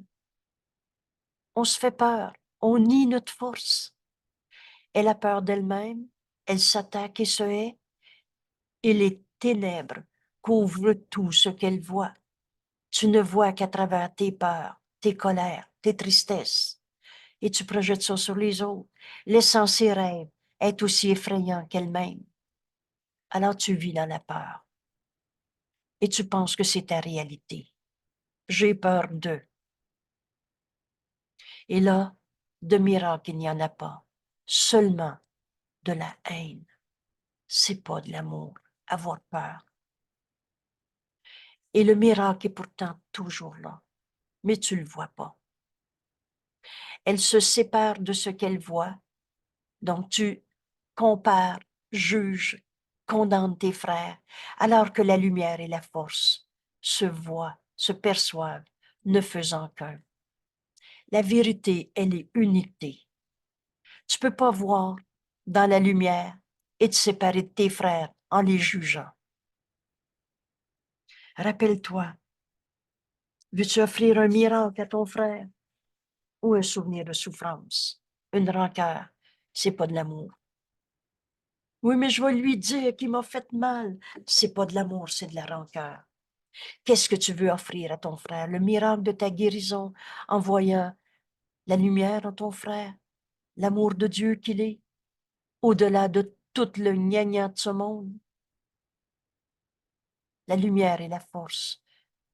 On se fait peur. On nie notre force. Elle a peur d'elle-même. Elle s'attaque et se hait. Et les ténèbres couvrent tout ce qu'elle voit. Tu ne vois qu'à travers tes peurs, tes colères, tes tristesses. Et tu projettes ça sur les autres, laissant ses rêves être aussi effrayants qu'elle-même. Alors tu vis dans la peur. Et tu penses que c'est ta réalité. J'ai peur d'eux. Et là, de miracle, il n'y en a pas. Seulement de la haine. C'est pas de l'amour, avoir peur. Et le miracle est pourtant toujours là. Mais tu le vois pas. Elle se sépare de ce qu'elle voit. Donc tu compares, juges, condamnes tes frères, alors que la lumière et la force se voient, se perçoivent, ne faisant qu'un. La vérité, elle est unité. Tu peux pas voir dans la lumière et te séparer de tes frères en les jugeant. Rappelle-toi, veux-tu offrir un miracle à ton frère ou un souvenir de souffrance, une rancœur? C'est pas de l'amour. Oui, mais je vais lui dire qu'il m'a fait mal. C'est pas de l'amour, c'est de la rancœur. Qu'est-ce que tu veux offrir à ton frère? Le miracle de ta guérison en voyant la lumière en ton frère, l'amour de Dieu qu'il est, au-delà de tout le gna-gna de ce monde. La lumière et la force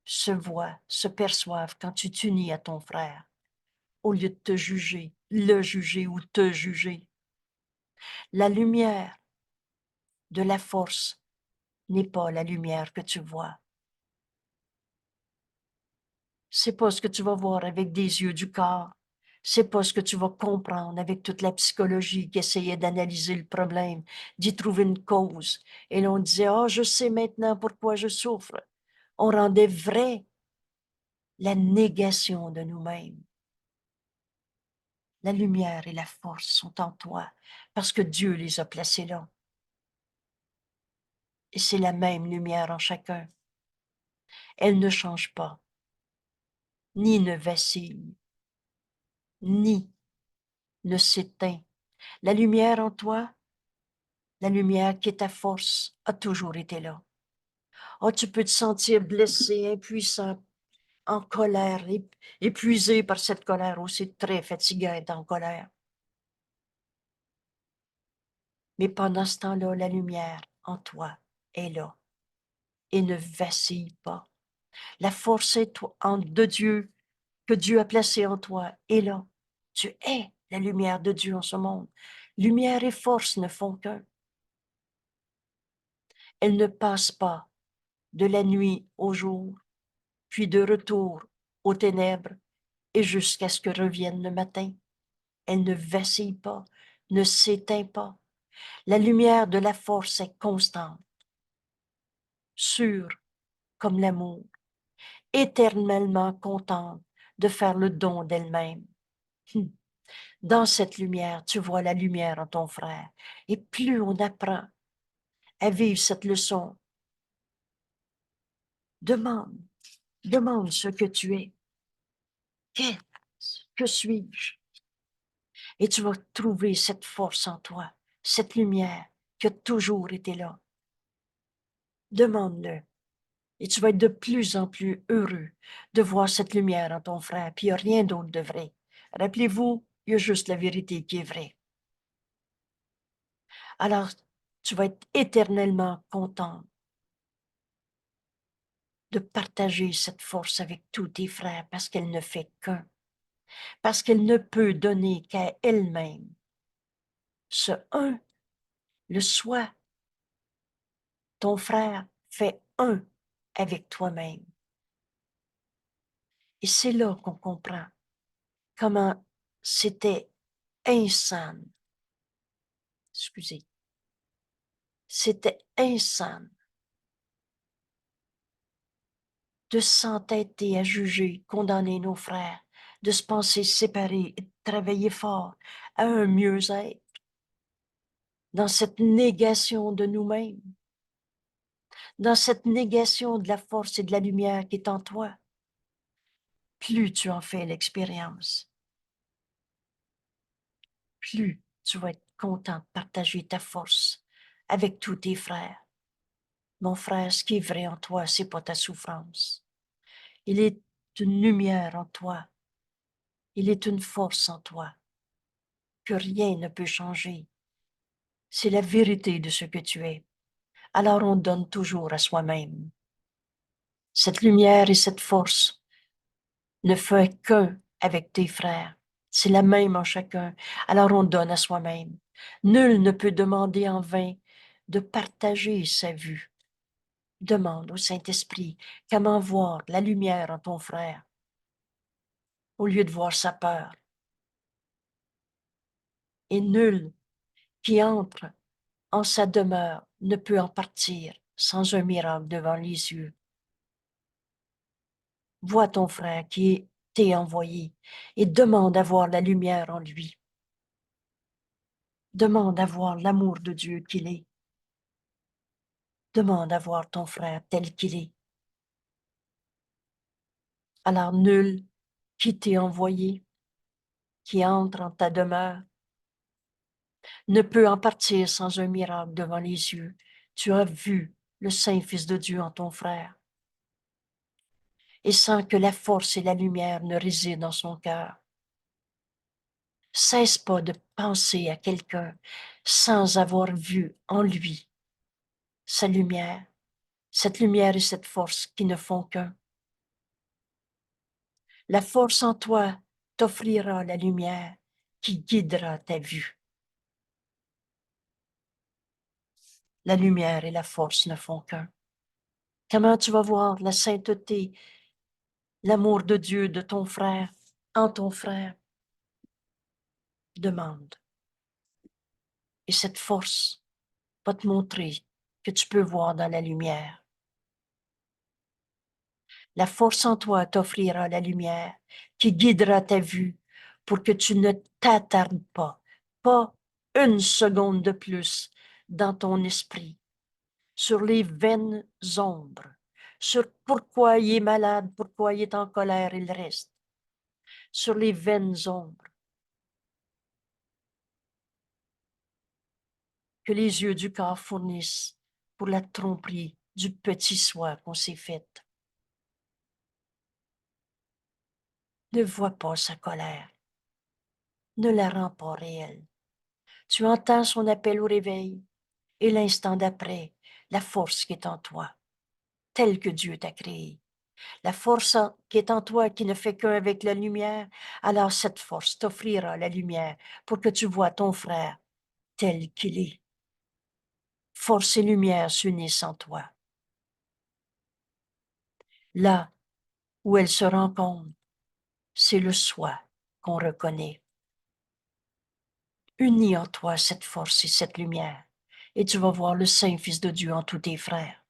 se voient, se perçoivent quand tu t'unis à ton frère. au lieu de te juger, le juger ou te juger. La lumière de la force n'est pas la lumière que tu vois. C'est pas ce que tu vas voir avec des yeux du corps. C'est pas ce que tu vas comprendre avec toute la psychologie qui essayait d'analyser le problème, d'y trouver une cause. Et l'on disait, oh, je sais maintenant pourquoi je souffre. On rendait vrai la négation de nous-mêmes. La lumière et la force sont en toi parce que Dieu les a placés là. Et c'est la même lumière en chacun. Elle ne change pas, ni ne vacille, ni ne s'éteint. La lumière en toi, la lumière qui est ta force, a toujours été là. Oh, tu peux te sentir blessé, impuissant, en colère, épuisé par cette colère. Oh, c'est très fatigant d'être en colère. Mais pendant ce temps-là, la lumière en toi est là et ne vacille pas. La force de Dieu que Dieu a placée en toi est là. Tu es la lumière de Dieu en ce monde. Lumière et force ne font qu'un. Elles ne passent pas de la nuit au jour, puis de retour aux ténèbres et jusqu'à ce que revienne le matin. Elle ne vacille pas, ne s'éteint pas. La lumière de la force est constante, sûre comme l'amour, éternellement contente de faire le don d'elle-même. Dans cette lumière, tu vois la lumière en ton frère. Et plus on apprend à vivre cette leçon, demande, demande ce que tu es. Que suis-je? Et tu vas trouver cette force en toi, cette lumière qui a toujours été là. Demande-le. Et tu vas être de plus en plus heureux de voir cette lumière en ton frère, puis il n'y a rien d'autre de vrai. Rappelez-vous, il y a juste la vérité qui est vraie. Alors, tu vas être éternellement content de partager cette force avec tous tes frères parce qu'elle ne fait qu'un, parce qu'elle ne peut donner qu'à elle-même. Ce un, le soi, ton frère fait un avec toi-même. Et c'est là qu'on comprend comment c'était insane. Excusez. C'était insane de s'entêter à juger, condamner nos frères, de se penser séparés et de travailler fort à un mieux-être dans cette négation de nous-mêmes, dans cette négation de la force et de la lumière qui est en toi. Plus tu en fais l'expérience, plus tu vas être content de partager ta force avec tous tes frères. Mon frère, ce qui est vrai en toi, c'est pas ta souffrance. Il est une lumière en toi. Il est une force en toi que rien ne peut changer. C'est la vérité de ce que tu es. Alors on donne toujours à soi-même. Cette lumière et cette force ne fait qu'un avec tes frères. C'est la même en chacun. Alors on donne à soi-même. Nul ne peut demander en vain de partager sa vue. Demande au Saint-Esprit comment voir la lumière en ton frère au lieu de voir sa peur. Et nul qui entre en sa demeure ne peut en partir sans un miracle devant les yeux. Vois ton frère qui t'est envoyé et demande à voir la lumière en lui. Demande à voir l'amour de Dieu qu'il est. Demande à voir ton frère tel qu'il est. Alors nul qui t'est envoyé, qui entre en ta demeure, ne peut en partir sans un miracle devant les yeux. Tu as vu le Saint-Fils de Dieu en ton frère. Et sans que la force et la lumière ne résident dans son cœur. Cesse pas de penser à quelqu'un sans avoir vu en lui sa lumière, cette lumière et cette force qui ne font qu'un. La force en toi t'offrira la lumière qui guidera ta vue. La lumière et la force ne font qu'un. Comment tu vas voir la sainteté, l'amour de Dieu de ton frère, en ton frère? Demande. Et cette force va te montrer que tu peux voir dans la lumière. La force en toi t'offrira la lumière qui guidera ta vue pour que tu ne t'attardes pas une seconde de plus dans ton esprit, sur les vaines ombres, sur pourquoi il est malade, pourquoi il est en colère, il reste, sur les vaines ombres. Que les yeux du corps fournissent pour la tromperie du petit soi qu'on s'est faite. Ne vois pas sa colère, ne la rends pas réelle. Tu entends son appel au réveil et l'instant d'après, la force qui est en toi, telle que Dieu t'a créée. La force qui est en toi qui ne fait qu'un avec la lumière, alors cette force t'offrira la lumière pour que tu vois ton frère tel qu'il est. Force et lumière s'unissent en toi. Là où elles se rencontrent, c'est le soi qu'on reconnaît. Unis en toi cette force et cette lumière, et tu vas voir le Saint-Fils de Dieu en tous tes frères.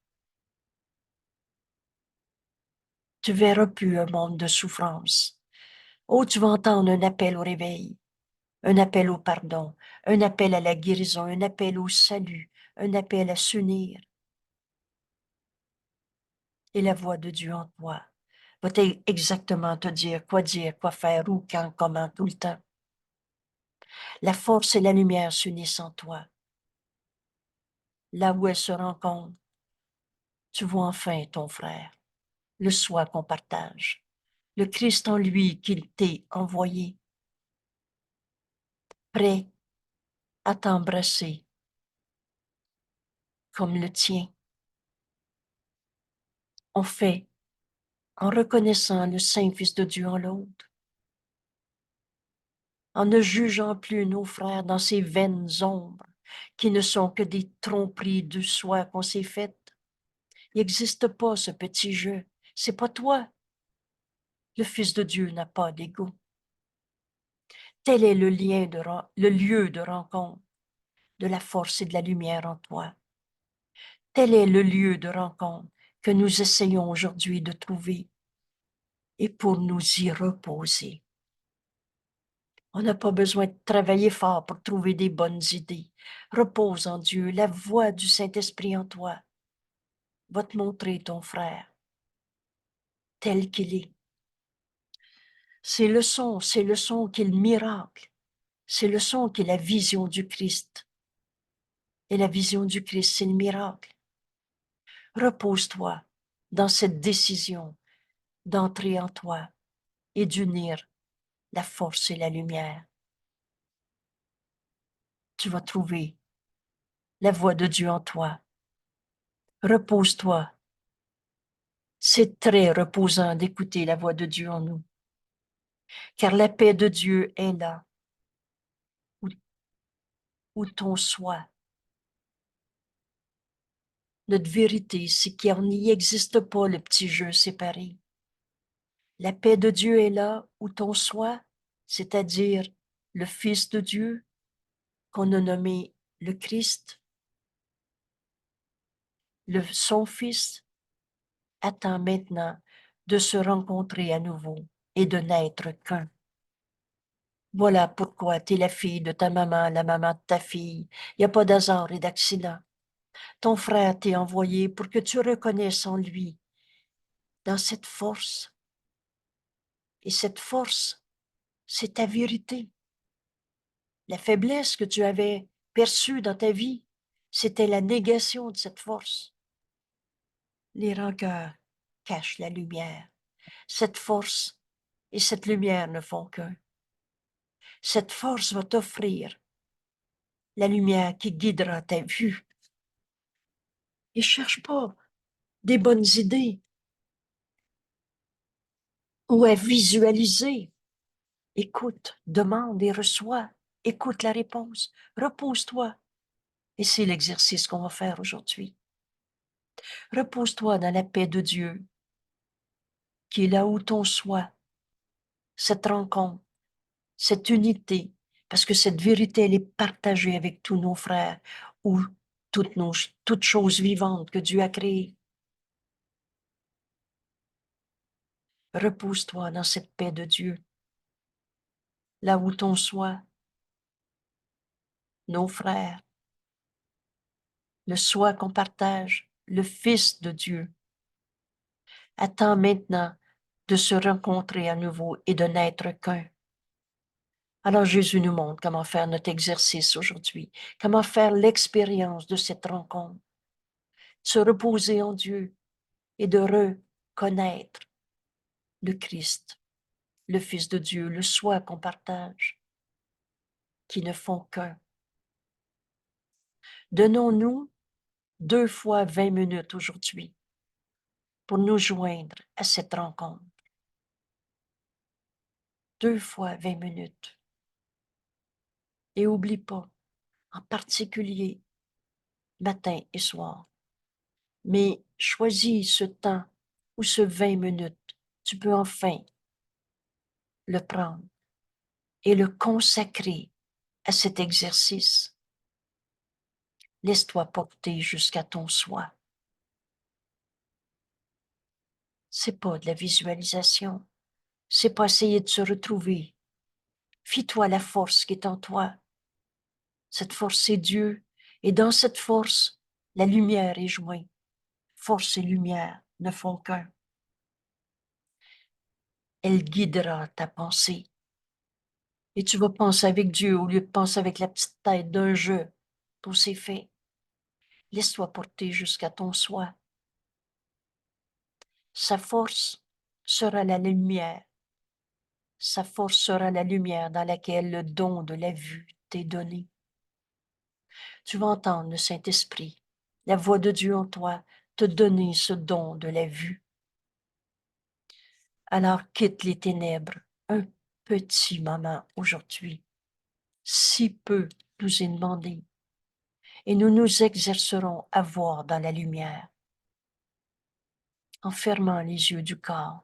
Tu verras plus un monde de souffrance. Oh, tu vas entendre un appel au réveil, un appel au pardon, un appel à la guérison, un appel au salut, un appel à s'unir. Et la voix de Dieu en toi va exactement te dire, quoi faire, où, quand, comment, tout le temps. La force et la lumière s'unissent en toi. Là où elles se rencontrent, tu vois enfin ton frère, le soi qu'on partage, le Christ en lui qu'il t'est envoyé, prêt à t'embrasser comme le tien. On fait en reconnaissant le Saint-Fils de Dieu en l'autre, en ne jugeant plus nos frères dans ces vaines ombres qui ne sont que des tromperies du soi qu'on s'est faites. Il n'existe pas ce petit jeu, c'est pas toi. Le Fils de Dieu n'a pas d'ego. Tel est le lieu de rencontre de la force et de la lumière en toi. Tel est le lieu de rencontre que nous essayons aujourd'hui de trouver et pour nous y reposer. On n'a pas besoin de travailler fort pour trouver des bonnes idées. Repose en Dieu, la voix du Saint-Esprit en toi va te montrer ton frère tel qu'il est. C'est le son qui est le miracle. C'est le son qui est la vision du Christ. Et la vision du Christ, c'est le miracle. Repose-toi dans cette décision d'entrer en toi et d'unir la force et la lumière. Tu vas trouver la voix de Dieu en toi. Repose-toi. C'est très reposant d'écouter la voix de Dieu en nous, car la paix de Dieu est là, où ton soi. Notre vérité, c'est qu'il n'y existe pas le petit jeu séparé. La paix de Dieu est là où ton soi, c'est-à-dire le Fils de Dieu, qu'on a nommé le Christ, son Fils, attend maintenant de se rencontrer à nouveau et de n'être qu'un. Voilà pourquoi tu es la fille de ta maman, la maman de ta fille. Il n'y a pas d'hasard et d'accident. Ton frère t'est envoyé pour que tu reconnaisses en lui, dans cette force. Et cette force, c'est ta vérité. La faiblesse que tu avais perçue dans ta vie, c'était la négation de cette force. Les rancœurs cachent la lumière. Cette force et cette lumière ne font qu'un. Cette force va t'offrir la lumière qui guidera ta vue. Et cherche pas des bonnes idées ou à visualiser. Écoute, demande et reçois. Écoute la réponse. Repose-toi. Et c'est l'exercice qu'on va faire aujourd'hui. Repose-toi dans la paix de Dieu, qui est là où ton soit, cette rencontre, cette unité, parce que cette vérité, elle est partagée avec tous nos frères ou toutes choses vivantes que Dieu a créées. Repose-toi dans cette paix de Dieu, là où ton soit, nos frères, le soi qu'on partage, le Fils de Dieu, attend maintenant de se rencontrer à nouveau et de n'être qu'un. Alors Jésus nous montre comment faire notre exercice aujourd'hui, comment faire l'expérience de cette rencontre, se reposer en Dieu et de reconnaître le Christ, le Fils de Dieu, le soi qu'on partage, qui ne font qu'un. Donnons-nous 2 fois 20 minutes aujourd'hui pour nous joindre à cette rencontre. 2 fois 20 minutes. Et oublie pas, en particulier, matin et soir, mais choisis ce temps ou ce 20 minutes. Tu peux enfin le prendre et le consacrer à cet exercice. Laisse-toi porter jusqu'à ton soi. C'est pas de la visualisation. C'est pas essayer de se retrouver. Fie-toi à la force qui est en toi. Cette force, c'est Dieu. Et dans cette force, la lumière est jointe. Force et lumière ne font qu'un. Elle guidera ta pensée. Et tu vas penser avec Dieu au lieu de penser avec la petite tête d'un jeu pour ses faits. Laisse-toi porter jusqu'à ton soi. Sa force sera la lumière. Sa force sera la lumière dans laquelle le don de la vue t'est donné. Tu vas entendre le Saint-Esprit, la voix de Dieu en toi, te donner ce don de la vue. Alors quitte les ténèbres un petit moment aujourd'hui. Si peu nous est demandé. Et nous nous exercerons à voir dans la lumière, en fermant les yeux du corps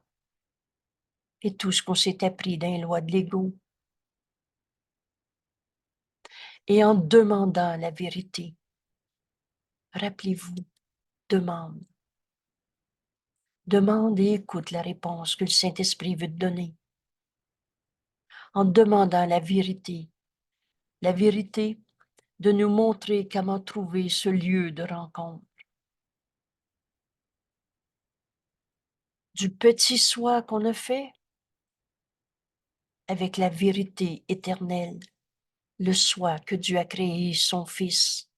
et tout ce qu'on s'est appris dans les lois de l'ego, et en demandant la vérité. Rappelez-vous, demande. Demande et écoute la réponse que le Saint-Esprit veut te donner. En demandant la vérité de nous montrer comment trouver ce lieu de rencontre. Du petit soi qu'on a fait avec la vérité éternelle, le soi que Dieu a créé, son Fils,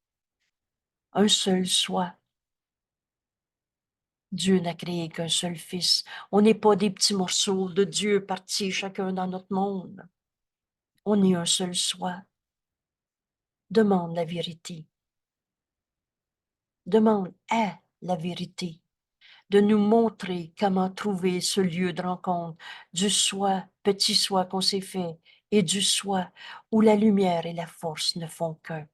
un seul soi. Dieu n'a créé qu'un seul Fils. On n'est pas des petits morceaux de Dieu partis chacun dans notre monde. On est un seul soi. Demande la vérité. Demande à la vérité de nous montrer comment trouver ce lieu de rencontre du soi, petit soi qu'on s'est fait, et du soi où la lumière et la force ne font qu'un.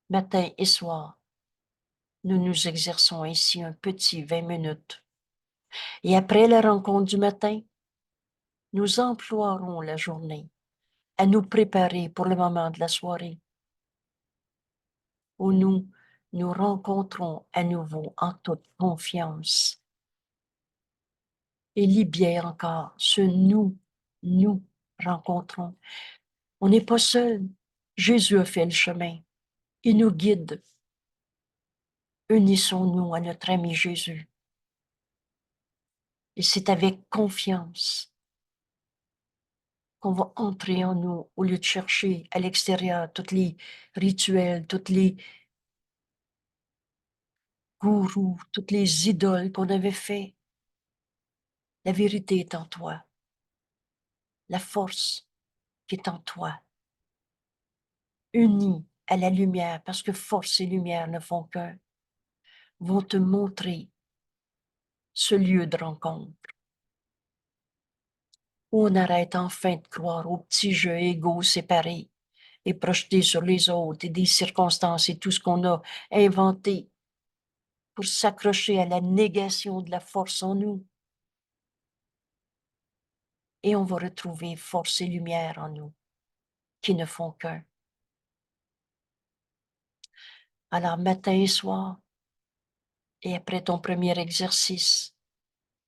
Matin et soir, nous nous exerçons ainsi un petit 20 minutes. Et après la rencontre du matin, nous emploierons la journée à nous préparer pour le moment de la soirée, où nous nous rencontrons à nouveau en toute confiance. Et lis bien encore ce nous rencontrons. On n'est pas seul. Jésus a fait le chemin. Il nous guide. Unissons-nous à notre ami Jésus. Et c'est avec confiance qu'on va entrer en nous au lieu de chercher à l'extérieur tous les rituels, toutes les gourous, toutes les idoles qu'on avait fait. La vérité est en toi. La force qui est en toi. Unis à la lumière, parce que force et lumière ne font qu'un, vont te montrer ce lieu de rencontre. où on arrête enfin de croire aux petits jeux égaux séparés et projetés sur les autres et des circonstances et tout ce qu'on a inventé pour s'accrocher à la négation de la force en nous. Et on va retrouver force et lumière en nous, qui ne font qu'un. Alors, matin et soir, et après ton premier exercice,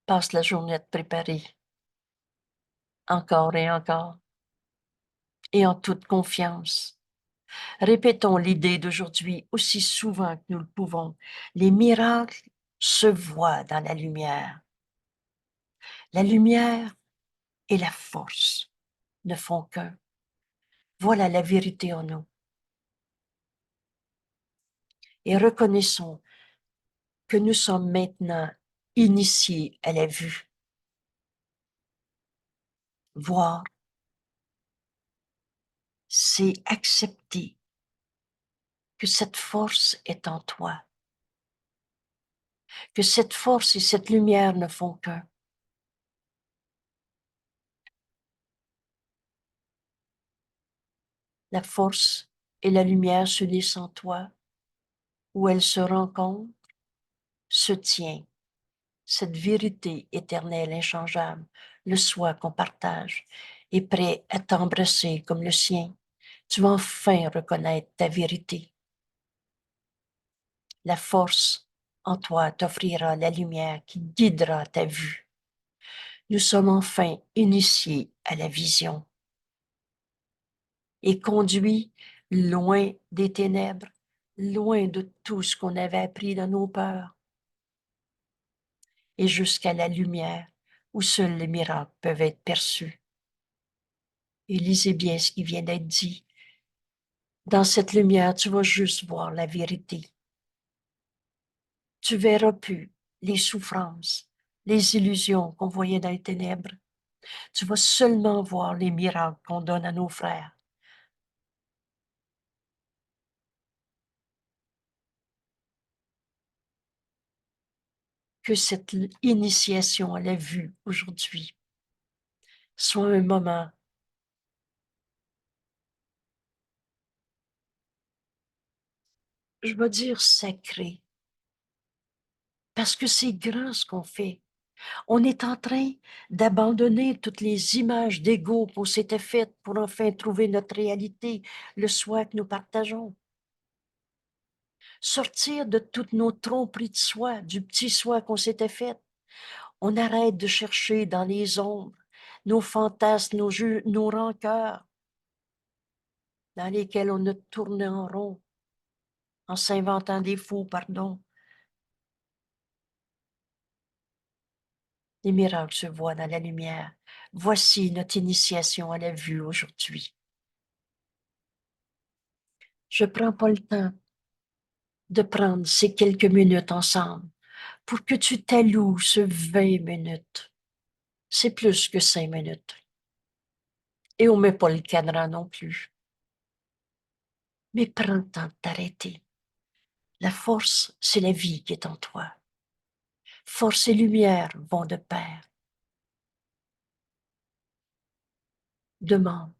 passe la journée à te préparer, encore et en toute confiance. Répétons l'idée d'aujourd'hui aussi souvent que nous le pouvons. Les miracles se voient dans la lumière. La lumière et la force ne font qu'un. Voilà la vérité en nous. Et reconnaissons que nous sommes maintenant initiés à la vue. Voir, c'est accepter que cette force est en toi, que cette force et cette lumière ne font qu'un. La force et la lumière se laissent en toi, où elles se rencontrent, se tient cette vérité éternelle, inchangeable, le soi qu'on partage, est prêt à t'embrasser comme le sien. Tu vas enfin reconnaître ta vérité. La force en toi t'offrira la lumière qui guidera ta vue. Nous sommes enfin initiés à la vision et conduits loin des ténèbres, loin de tout ce qu'on avait appris dans nos peurs et jusqu'à la lumière où seuls les miracles peuvent être perçus. Et lisez bien ce qui vient d'être dit. Dans cette lumière, tu vas juste voir la vérité. Tu verras plus les souffrances, les illusions qu'on voyait dans les ténèbres. Tu vas seulement voir les miracles qu'on donne à nos frères. Que cette initiation à la vue aujourd'hui soit un moment je vais dire sacré, parce que c'est grand ce qu'on fait. On est en train d'abandonner toutes les images d'ego qu'on s'était faites pour enfin trouver notre réalité, le soi que nous partageons. Sortir de toutes nos tromperies de soi, du petit soi qu'on s'était fait. On arrête de chercher dans les ombres nos fantasmes, nos jeux, nos rancœurs, dans lesquels on a tourné en rond, en s'inventant des faux pardons. Les miracles se voient dans la lumière. Voici notre initiation à la vue aujourd'hui. Je prends pas le temps de prendre ces quelques minutes ensemble pour que tu t'alloues ce 20 minutes. C'est plus que 5 minutes. Et on met pas le cadran non plus. Mais prends le temps de t'arrêter. La force, c'est la vie qui est en toi. Force et lumière vont de pair. Demande.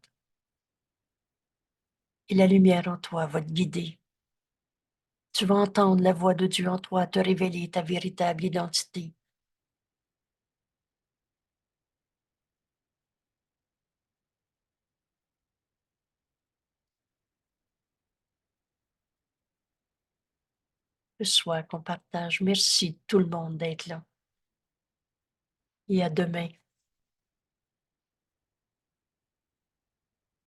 Et la lumière en toi va te guider. Tu vas entendre la voix de Dieu en toi te révéler ta véritable identité. Le soir qu'on partage. Merci tout le monde d'être là. Et à demain.